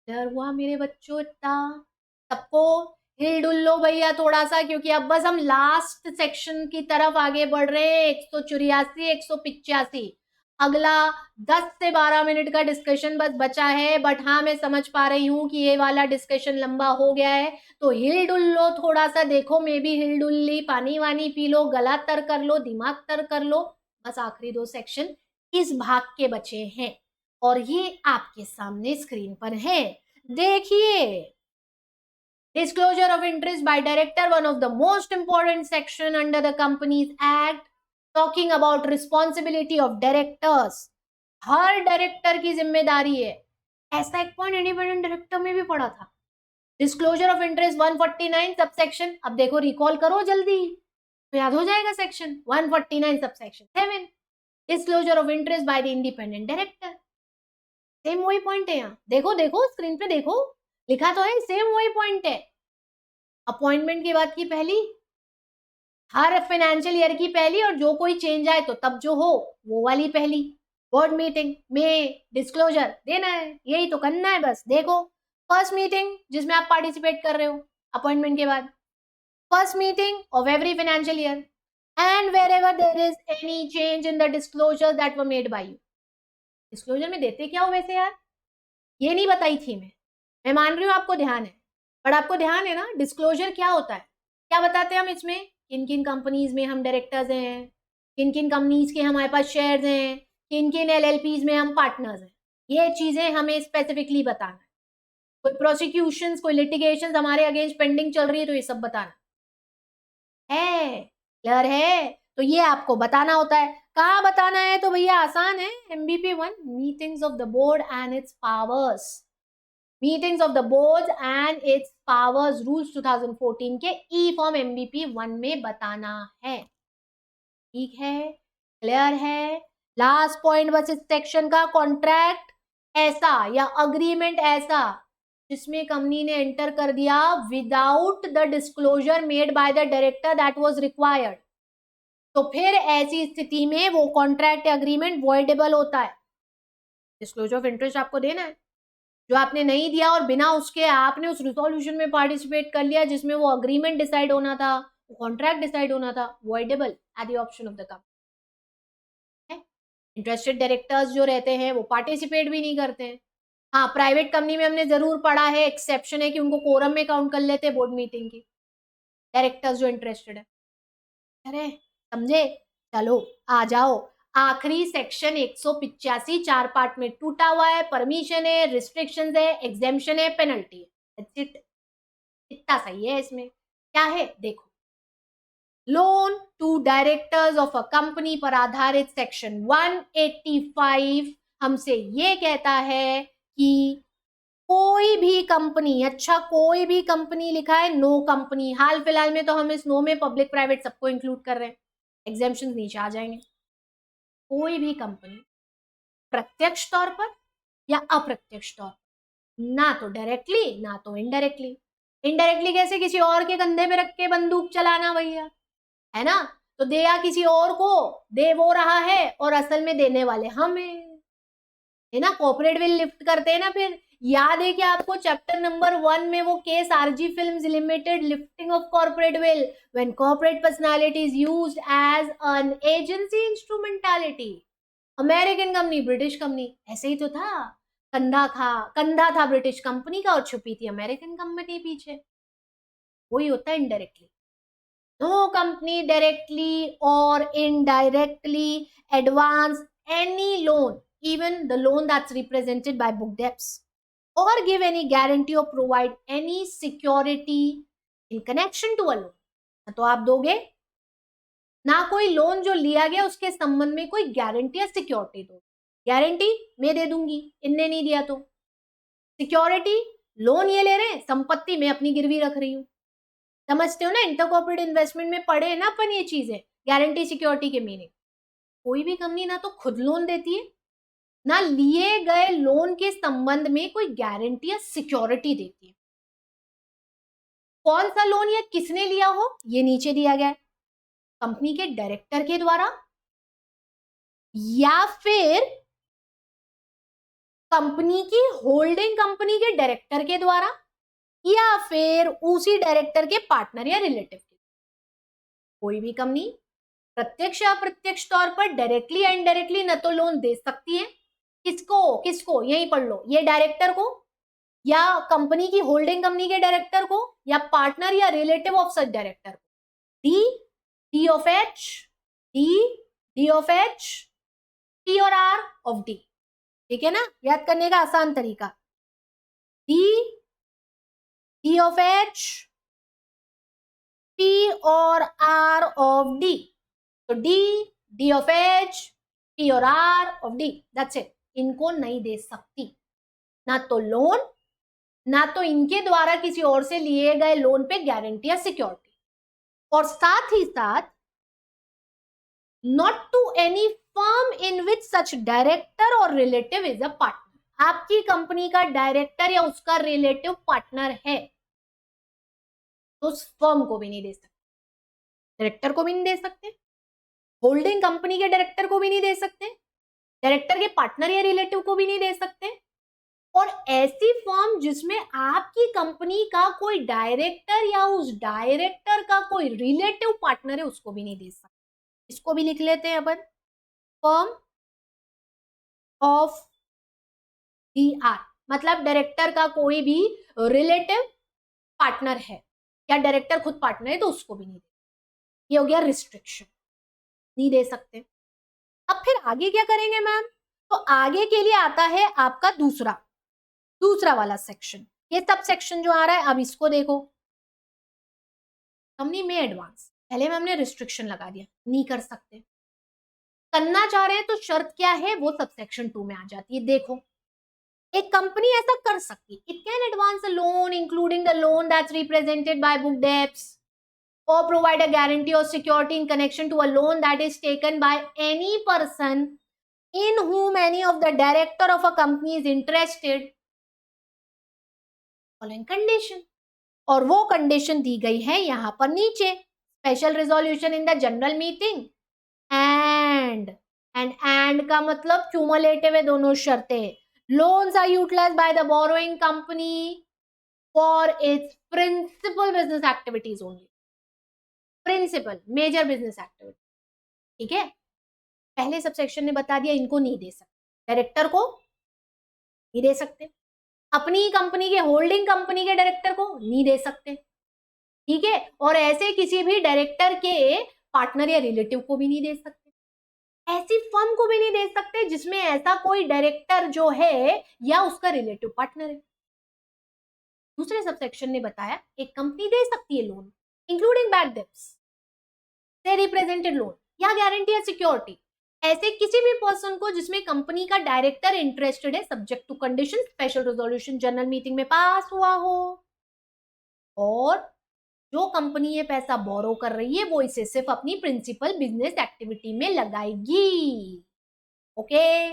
डर हुआ मेरे बच्चों इतना? सबको हिल डुल लो भैया थोड़ा सा, क्योंकि अब बस हम लास्ट सेक्शन की तरफ आगे बढ़ रहे हैं। 184, 185, अगला 10 से 12 मिनट का डिस्कशन बस बचा है। बट हाँ, मैं समझ पा रही हूँ कि ये वाला डिस्कशन लंबा हो गया है, तो हिल डुल लो थोड़ा सा। देखो मैं भी हिल डुल ली, पानी वानी पी लो, गला तर कर लो, दिमाग तर कर लो। बस आखिरी 2 सेक्शन इस भाग के बचे हैं और ये आपके सामने स्क्रीन पर है, देखिए। Disclosure of interest by director, one of the most important section under the Companies Act, talking about responsibility of directors. Her director की जिम्मेदारी है। ऐसा एक पॉइंट इंडिपेंडेंट डायरेक्टर में भी पड़ा था। डिस्क्लोजर ऑफ इंटरेस्ट 149 सबसेक्शन, अब देखो रिकॉल करो जल्दी तो याद हो जाएगा section 149 subsection 7, disclosure of interest by the independent director. Same वही पॉइंट है यहाँ, देखो देखो स्क्रीन पे देखो, लिखा तो है, सेम वही पॉइंट है। अपॉइंटमेंट की बात की पहली, हर फाइनेंशियल ईयर की पहली, और जो कोई चेंज आए तो तब जो हो वो वाली पहली। बोर्ड मीटिंग में डिस्क्लोजर देना है, यही तो करना है बस। देखो फर्स्ट मीटिंग जिसमें आप पार्टिसिपेट कर रहे हो अपॉइंटमेंट के बाद, first meeting of every financial year, and wherever there is any change in the disclosure that were made by you। Disclosure में देते क्या हो वैसे यार, ये नहीं बताई थी मैं मान रही हूँ आपको ध्यान है, बट आपको ध्यान है ना डिस्क्लोजर क्या होता है, क्या बताते हैं हम इसमें, किन किन कंपनीज में हम डायरेक्टर्स हैं, किन किन कंपनीज के हमारे पास शेयर्स हैं, किन किन LLPs में हम पार्टनर्स हैं। ये चीजें हमें स्पेसिफिकली बताना है। कोई प्रोसिक्यूशंस, कोई लिटिगेशंस हमारे अगेंस्ट पेंडिंग चल रही है तो ये सब बताना है। क्लियर है? तो ये आपको बताना होता है। कहाँ बताना है? तो भैया आसान है, MBP1, meetings of the board and its powers. Meetings of the board and its powers rules 2014 के ई फॉर्म MBP1 में बताना है। ठीक है, क्लियर है? लास्ट पॉइंट बस इस सेक्शन का, कॉन्ट्रैक्ट ऐसा या अग्रीमेंट ऐसा जिसमें कंपनी ने एंटर कर दिया without the disclosure made by the director that was required, तो फिर ऐसी स्थिति में वो कॉन्ट्रैक्ट अग्रीमेंट वॉइडेबल होता है। डिस्क्लोजर ऑफ इंटरेस्ट आपको देना है, जो आपने नहीं दिया और बिना उसके आपने उस रिजोल्यूशन में पार्टिसिपेट कर लिया जिसमें वो अग्रीमेंट डिसाइड होना था, वो कॉन्ट्रैक्ट डिसाइड होना था, voidable at the option of the company. Interested directors जो रहते हैं वो पार्टिसिपेट भी नहीं करते हैं। हाँ, प्राइवेट कंपनी में हमने जरूर पढ़ा है, एक्सेप्शन है कि उनको कोरम में काउंट कर लेते हैं बोर्ड मीटिंग की, डायरेक्टर्स जो इंटरेस्टेड है। अरे समझे? चलो आ जाओ, आखिरी सेक्शन 185 4 पार्ट में टूटा हुआ है। परमिशन है, रिस्ट्रिक्शंस है, एग्जेम्पशन है, पेनल्टी है, इतना सही है। इसमें क्या है देखो, loan to directors of a company पर आधारित सेक्शन 185 हमसे ये कहता है कि कोई भी कंपनी, अच्छा कोई भी कंपनी लिखा है, नो कंपनी, हाल फिलहाल में तो हम इस नो में पब्लिक प्राइवेट सबको इंक्लूड कर रहे हैं, एग्जेम्पशन नीचे आ जाएंगे। कोई भी कंपनी प्रत्यक्ष तौर पर या अप्रत्यक्ष तौर पर, ना तो डायरेक्टली ना तो इनडायरेक्टली। इनडायरेक्टली कैसे? किसी और के कंधे पे रख के बंदूक चलाना भैया, है ना? तो दिया किसी और को, दे वो रहा है और असल में देने वाले हम है ना। कॉर्पोरेट विल लिफ्ट करते हैं ना, फिर याद है कि आपको चैप्टर नंबर 1 में वो case RG films limited, lifting of corporate veil when corporate personality is used as an agency instrumentality. American company, British company, ऐसे ही तो था। कंधा था ब्रिटिश कंपनी का और छुपी थी अमेरिकन कंपनी पीछे। वही होता है indirectly. No company directly or indirectly advance any loan, even the loan that's represented by book debts, or give any guarantee or provide any security in connection to a loan। तो आप दोगे ना, कोई loan जो लिया गया उसके संबंध में कोई गारंटी या सिक्योरिटी दो। गारंटी मैं दे दूंगी, इनने नहीं दिया तो। सिक्योरिटी, लोन ये ले रहे हैं, संपत्ति मैं अपनी गिरवी रख रही हूँ। समझते हो ना, इंटरकॉर्पोरेट इन्वेस्टमेंट में पढ़े ना अपन ये चीजें, गारंटी सिक्योरिटी के मीनिंग। कोई भी कंपनी ना तो खुद लोन देती है ना लिए गए लोन के संबंध में कोई गारंटी या सिक्योरिटी देती है। कौन सा लोन या किसने लिया हो ये नीचे दिया गया है, कंपनी के डायरेक्टर के द्वारा या फिर कंपनी की होल्डिंग कंपनी के डायरेक्टर के द्वारा या फिर उसी डायरेक्टर के पार्टनर या रिलेटिव के। कोई भी कंपनी प्रत्यक्ष या अप्रत्यक्ष तौर पर डायरेक्टली या इनडायरेक्टली न तो लोन दे सकती है, किसको किसको यही पढ़ लो, ये डायरेक्टर को या कंपनी की होल्डिंग कंपनी के डायरेक्टर को या पार्टनर या रिलेटिव ऑफ सच डायरेक्टर को। D, D of H, D of H, T और आर ऑफ डी। ठीक है ना, याद करने का आसान तरीका, डी ऑफ एच, पी और आर ऑफ डी। तो डी ऑफ एच, पी और R of D, that's it. इनको नहीं दे सकती, ना तो लोन ना तो इनके द्वारा किसी और से लिए गए लोन पे गारंटी या सिक्योरिटी, और साथ ही साथ not to any firm in which such director और रिलेटिव इज अ पार्टनर। आपकी कंपनी का डायरेक्टर या उसका रिलेटिव पार्टनर है तो उस फर्म को भी नहीं दे सकते, डायरेक्टर को भी नहीं दे सकते, होल्डिंग कंपनी के डायरेक्टर को भी नहीं दे सकते, डायरेक्टर के पार्टनर या रिलेटिव को भी नहीं दे सकते, और ऐसी फर्म जिसमें आपकी कंपनी का कोई डायरेक्टर या उस डायरेक्टर का कोई रिलेटिव पार्टनर है उसको भी नहीं दे सकते। इसको भी लिख लेते हैं अपन, फर्म ऑफ डी आर, मतलब डायरेक्टर का कोई भी रिलेटिव पार्टनर है या डायरेक्टर खुद पार्टनर है तो उसको भी नहीं दे। ये हो गया रिस्ट्रिक्शन, नहीं दे सकते। अब फिर आगे क्या करेंगे मैम, तो आगे के लिए आता है आपका दूसरा वाला सेक्शन। ये सब सेक्शन जो आ रहा है, अब इसको देखो, कंपनी में एडवांस, पहले में हमने रिस्ट्रिक्शन लगा दिया, नहीं कर सकते, करना चाह रहे हैं तो शर्त क्या है वो सब सेक्शन 2 में आ जाती है। देखो, एक कंपनी ऐसा कर सकती है, it can advance a loan including the loan that's represented by book debts or provide a guarantee or security in connection to a loan that is taken by any person in whom any of the director of a company is interested following condition। और वो condition दी गई है यहां पर नीचे, special resolution in the general meeting and का मतलब cumulative है दोनों शर्तें। Loans are utilised by the borrowing company for its principal business activities only, principal major business activity. ठीक है, पहले सबसेक्शन ने बता दिया इनको नहीं दे सकते, डायरेक्टर को नहीं दे सकते, अपनी कंपनी के होल्डिंग कंपनी के डायरेक्टर को नहीं दे सकते, ठीक है, और ऐसे किसी भी डायरेक्टर के पार्टनर या रिलेटिव को भी नहीं दे सकते, ऐसी फर्म को भी नहीं दे सकते जिसमें ऐसा कोई डायरेक्टर जो है या उसका रिलेटिव पार्टनर है। दूसरे सबसेक्शन ने बताया एक कंपनी दे सकती है लोन इंक्लूडिंग बैड डेब्ट्स से रिप्रेजेंटेड लोन या गारंटी या सिक्योरिटी ऐसे किसी भी पर्सन को जिसमें कंपनी का डायरेक्टर इंटरेस्टेड है, subject to condition, special resolution general meeting में पास हुआ हो, और जो कंपनी ये पैसा बोरो कर रही है वो इसे सिर्फ अपनी प्रिंसिपल बिजनेस एक्टिविटी में लगाएगी। ओके,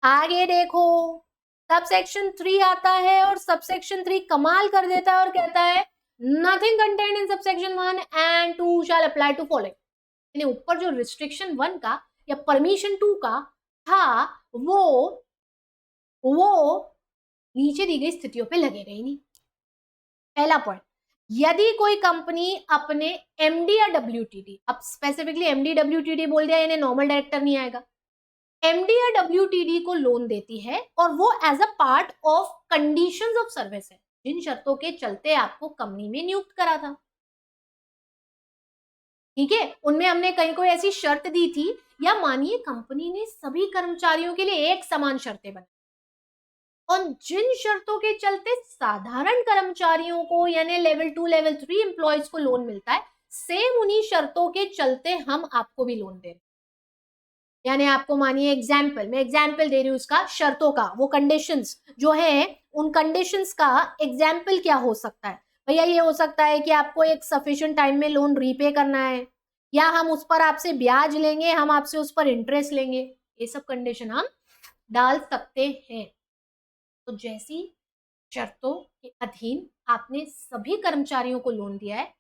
आगे देखो, सबसेक्शन 3 आता है और सबसेक्शन 3 कमाल कर देता है और कहता है nothing contained in subsection 1 and 2 shall apply to following. ऊपर जो रिस्ट्रिक्शन 1 का या परमिशन 2 का था वो नीचे दी गई स्थितियों पे लगेगा ही नहीं। पहला पॉइंट, यदि कोई कंपनी अपने एमडी या डब्ल्यूटीडी, अब स्पेसिफिकली एमडी डब्ल्यूटीडी बोल दिया, यानी नॉर्मल डायरेक्टर नहीं आएगा, एमडी या डब्ल्यूटीडी को लोन देती है और वो as a part of conditions of service है, जिन शर्तों के चलते आपको कंपनी में नियुक्त करा था। ठीक है, उनमें हमने कहीं कोई ऐसी शर्त दी थी, या मानिए कंपनी ने सभी कर्मचारियों के लिए एक समान शर्तें बनाई और जिन शर्तों के चलते साधारण कर्मचारियों को यानी लेवल 2 लेवल 3 एम्प्लॉयज को लोन मिलता है, सेम उन्हीं शर्तों के चलते हम आपको भी लोन दे रहे हैं। यानी आपको मानिए मैं एग्जाम्पल दे रही हूं उसका, शर्तों का, वो कंडीशंस जो है उन कंडीशंस का एग्जाम्पल क्या हो सकता है भैया, ये हो सकता है कि आपको एक सफिशिएंट टाइम में लोन रीपे करना है, या हम उस पर आपसे ब्याज लेंगे, हम आपसे उस पर इंटरेस्ट लेंगे, ये सब कंडीशन हम डाल सकते हैं। तो जैसी शर्तों के अधीन आपने सभी कर्मचारियों को लोन दिया है,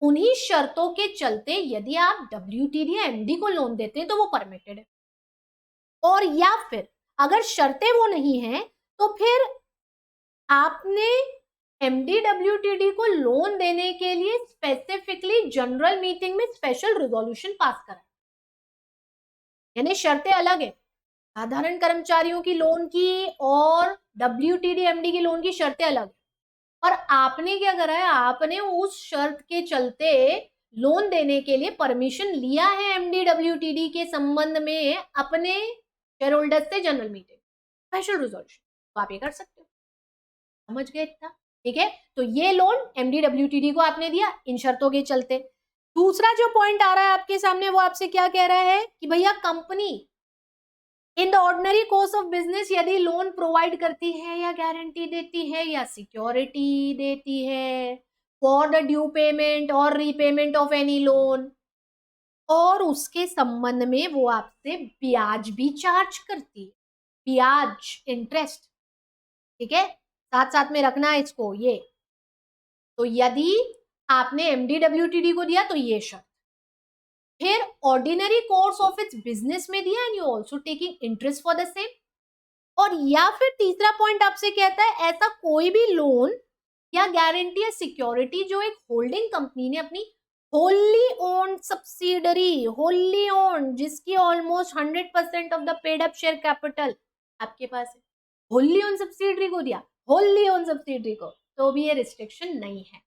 उन्हीं शर्तों के चलते यदि आप WTD या MD को लोन देते हैं तो वो परमिटेड है। और या फिर अगर शर्तें वो नहीं है तो फिर आपने MD WTD को लोन देने के लिए स्पेसिफिकली जनरल मीटिंग में स्पेशल रेजोल्यूशन पास करा, यानी शर्तें अलग है। साधारण कर्मचारियों की लोन की और WTD MD की लोन की शर्तें अलग है। और आपने क्या करा है, आपने उस शर्त के चलते लोन देने के लिए परमिशन लिया है MD WTD के संबंध में अपने शेयर होल्डर्स से जनरल मीटिंग स्पेशल रिजोल्यूशन, तो आप ये कर सकते हो। समझ गए इतना? ठीक है, तो ये लोन MD WTD को आपने दिया इन शर्तों के चलते। दूसरा जो पॉइंट आ रहा है आपके सामने वो आपसे क्या कह रहा है कि भैया company in the ordinary course of business यदि लोन प्रोवाइड करती है या गारंटी देती है या सिक्योरिटी देती है फॉर द ड्यू पेमेंट और रीपेमेंट ऑफ एनी लोन, और उसके संबंध में वो आपसे ब्याज भी चार्ज करती है, ब्याज इंटरेस्ट। ठीक है, साथ साथ में रखना है इसको ये। तो यदि आपने MD WTD को दिया तो ये शर्त, फिर ordinary course of its business में दिया and you also taking interest for the same. और या फिर तीसरा पॉइंट आपसे कहता है ऐसा कोई भी लोन या गारंटी या सिक्योरिटी जो एक होल्डिंग कंपनी ने अपनी wholly owned subsidiary, wholly owned जिसकी almost 100% of the paid up share capital आपके पास है, होली ओन्ड सब्सिडरी को दिया, होली ओन्ड सब्सिडरी को, तो भी ये रिस्ट्रिक्शन नहीं है।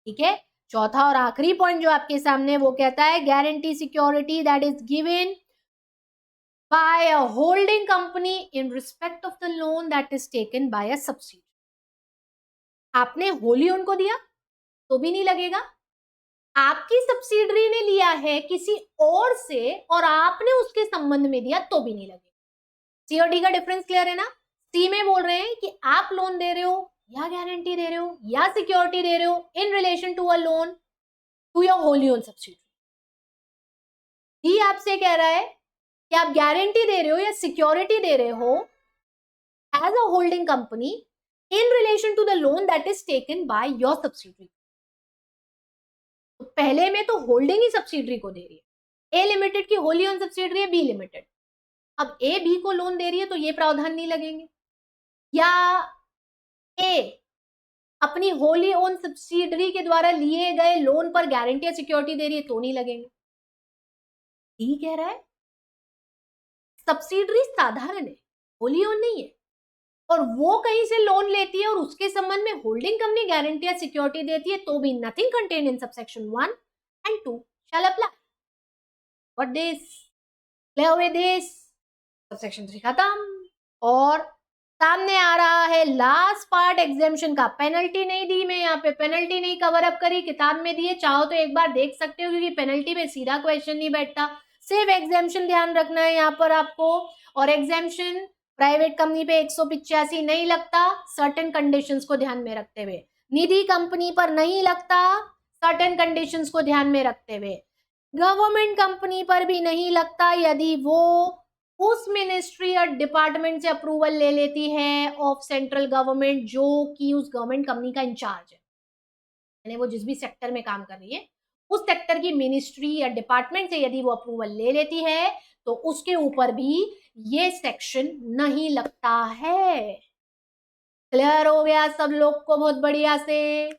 ठीक है, चौथा और आखिरी पॉइंट जो आपके सामने वो कहता है guarantee security that is given by a holding company in respect of the loan that is taken by a subsidiary। आपने होली उनको दिया तो भी नहीं लगेगा, आपकी सब्सिडरी ने लिया है किसी और से और आपने उसके संबंध में दिया तो भी नहीं लगेगा। सी और डी का डिफरेंस क्लियर है ना? सी में बोल रहे हैं कि आप लोन दे रहे हो या गारंटी दे रहे हो या सिक्योरिटी दे रहे हो in relation to a loan to your wholly own subsidiary. D आपसे कह रहा है कि आप गारंटी दे रहे हो या सिक्योरिटी दे रहे हो as a holding company in relation to the loan that is taken by your subsidiary. तो पहले में तो होल्डिंग ही सब्सिडरी को दे रही है, ए लिमिटेड की होली ओन सब्सिडरी है बी लिमिटेड, अब ए बी को लोन दे रही है तो ये प्रावधान नहीं लगेंगे, या ए अपनी होली ओन सब्सिडरी के द्वारा लिए गए लोन पर गारंटी या सिक्योरिटी दे रही है तो नहीं लगेंगे। डी कह रहा है सब्सिडरी साधारण है, होली ओन नहीं है, और वो कहीं से लोन लेती है और उसके संबंध में होल्डिंग कंपनी गारंटी या सिक्योरिटी देती है तो भी nothing contained in subsection 1 and 2 shall apply. What this clear with this? Subsection 3 खत्म। और सामने आ रहा है लास्ट पार्ट एग्जेम्पशन का। पेनल्टी नहीं दी मैं यहाँ पे, पेनल्टी नहीं कवर अप करी, किताब में दी है, चाहो तो एक बार देख सकते हो क्योंकि पेनल्टी में सीधा क्वेश्चन नहीं बैठता, सिर्फ एग्जेम्पशन ध्यान रखना है यहाँ पर आपको। और एग्जेम्पशन प्राइवेट कंपनी पे 185 नहीं लगता सर्टेन कंडीशंस को ध्यान में रखते हुए, निधि कंपनी पर नहीं लगता सर्टेन कंडीशंस को ध्यान में रखते हुए, गवर्नमेंट कंपनी पर भी नहीं लगता यदि वो उस मिनिस्ट्री या डिपार्टमेंट से अप्रूवल ले लेती है ऑफ सेंट्रल गवर्नमेंट जो कि उस गवर्नमेंट कंपनी का इंचार्ज है, यानी वो जिस भी सेक्टर में काम कर रही है उस सेक्टर की मिनिस्ट्री या डिपार्टमेंट से यदि वो अप्रूवल ले लेती है तो उसके ऊपर भी ये सेक्शन नहीं लगता है। क्लियर हो गया सब लोग को बहुत बढ़िया से?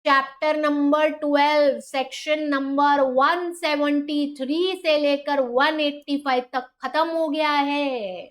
चैप्टर नंबर 12 सेक्शन नंबर 173 से लेकर 185 तक खत्म हो गया है।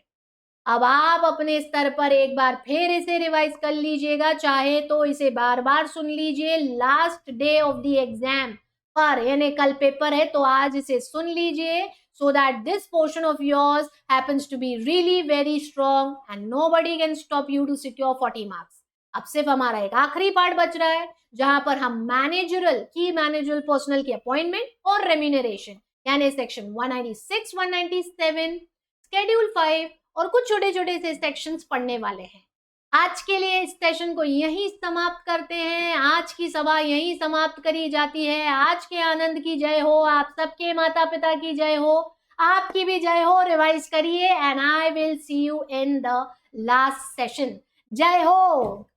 अब आप अपने स्तर पर एक बार फिर इसे रिवाइज कर लीजिएगा, चाहे तो इसे बार बार सुन लीजिए last day of the exam पर, यानी कल पेपर है तो आज इसे सुन लीजिए so that this portion of yours happens to be really very strong and nobody can stop you to secure 40 marks। अब सिर्फ हमारा एक आखिरी पार्ट बच रहा है जहां पर हम मैनेजरल पर्सनल की अपॉइंटमेंट और रेम्यूनरेशन यानी सेक्शन 196, 197, शेड्यूल 5 और कुछ छोटे छोटे से सेक्शंस पढ़ने वाले हैं। आज के लिए इस सेशन को यहीं समाप्त करते हैं, आज की सभा यहीं समाप्त करी जाती है। आज के आनंद की जय हो, आप सबके माता पिता की जय हो। आपकी भी जय हो, रिवाइज करिए and I will see you in the last session. जय हो।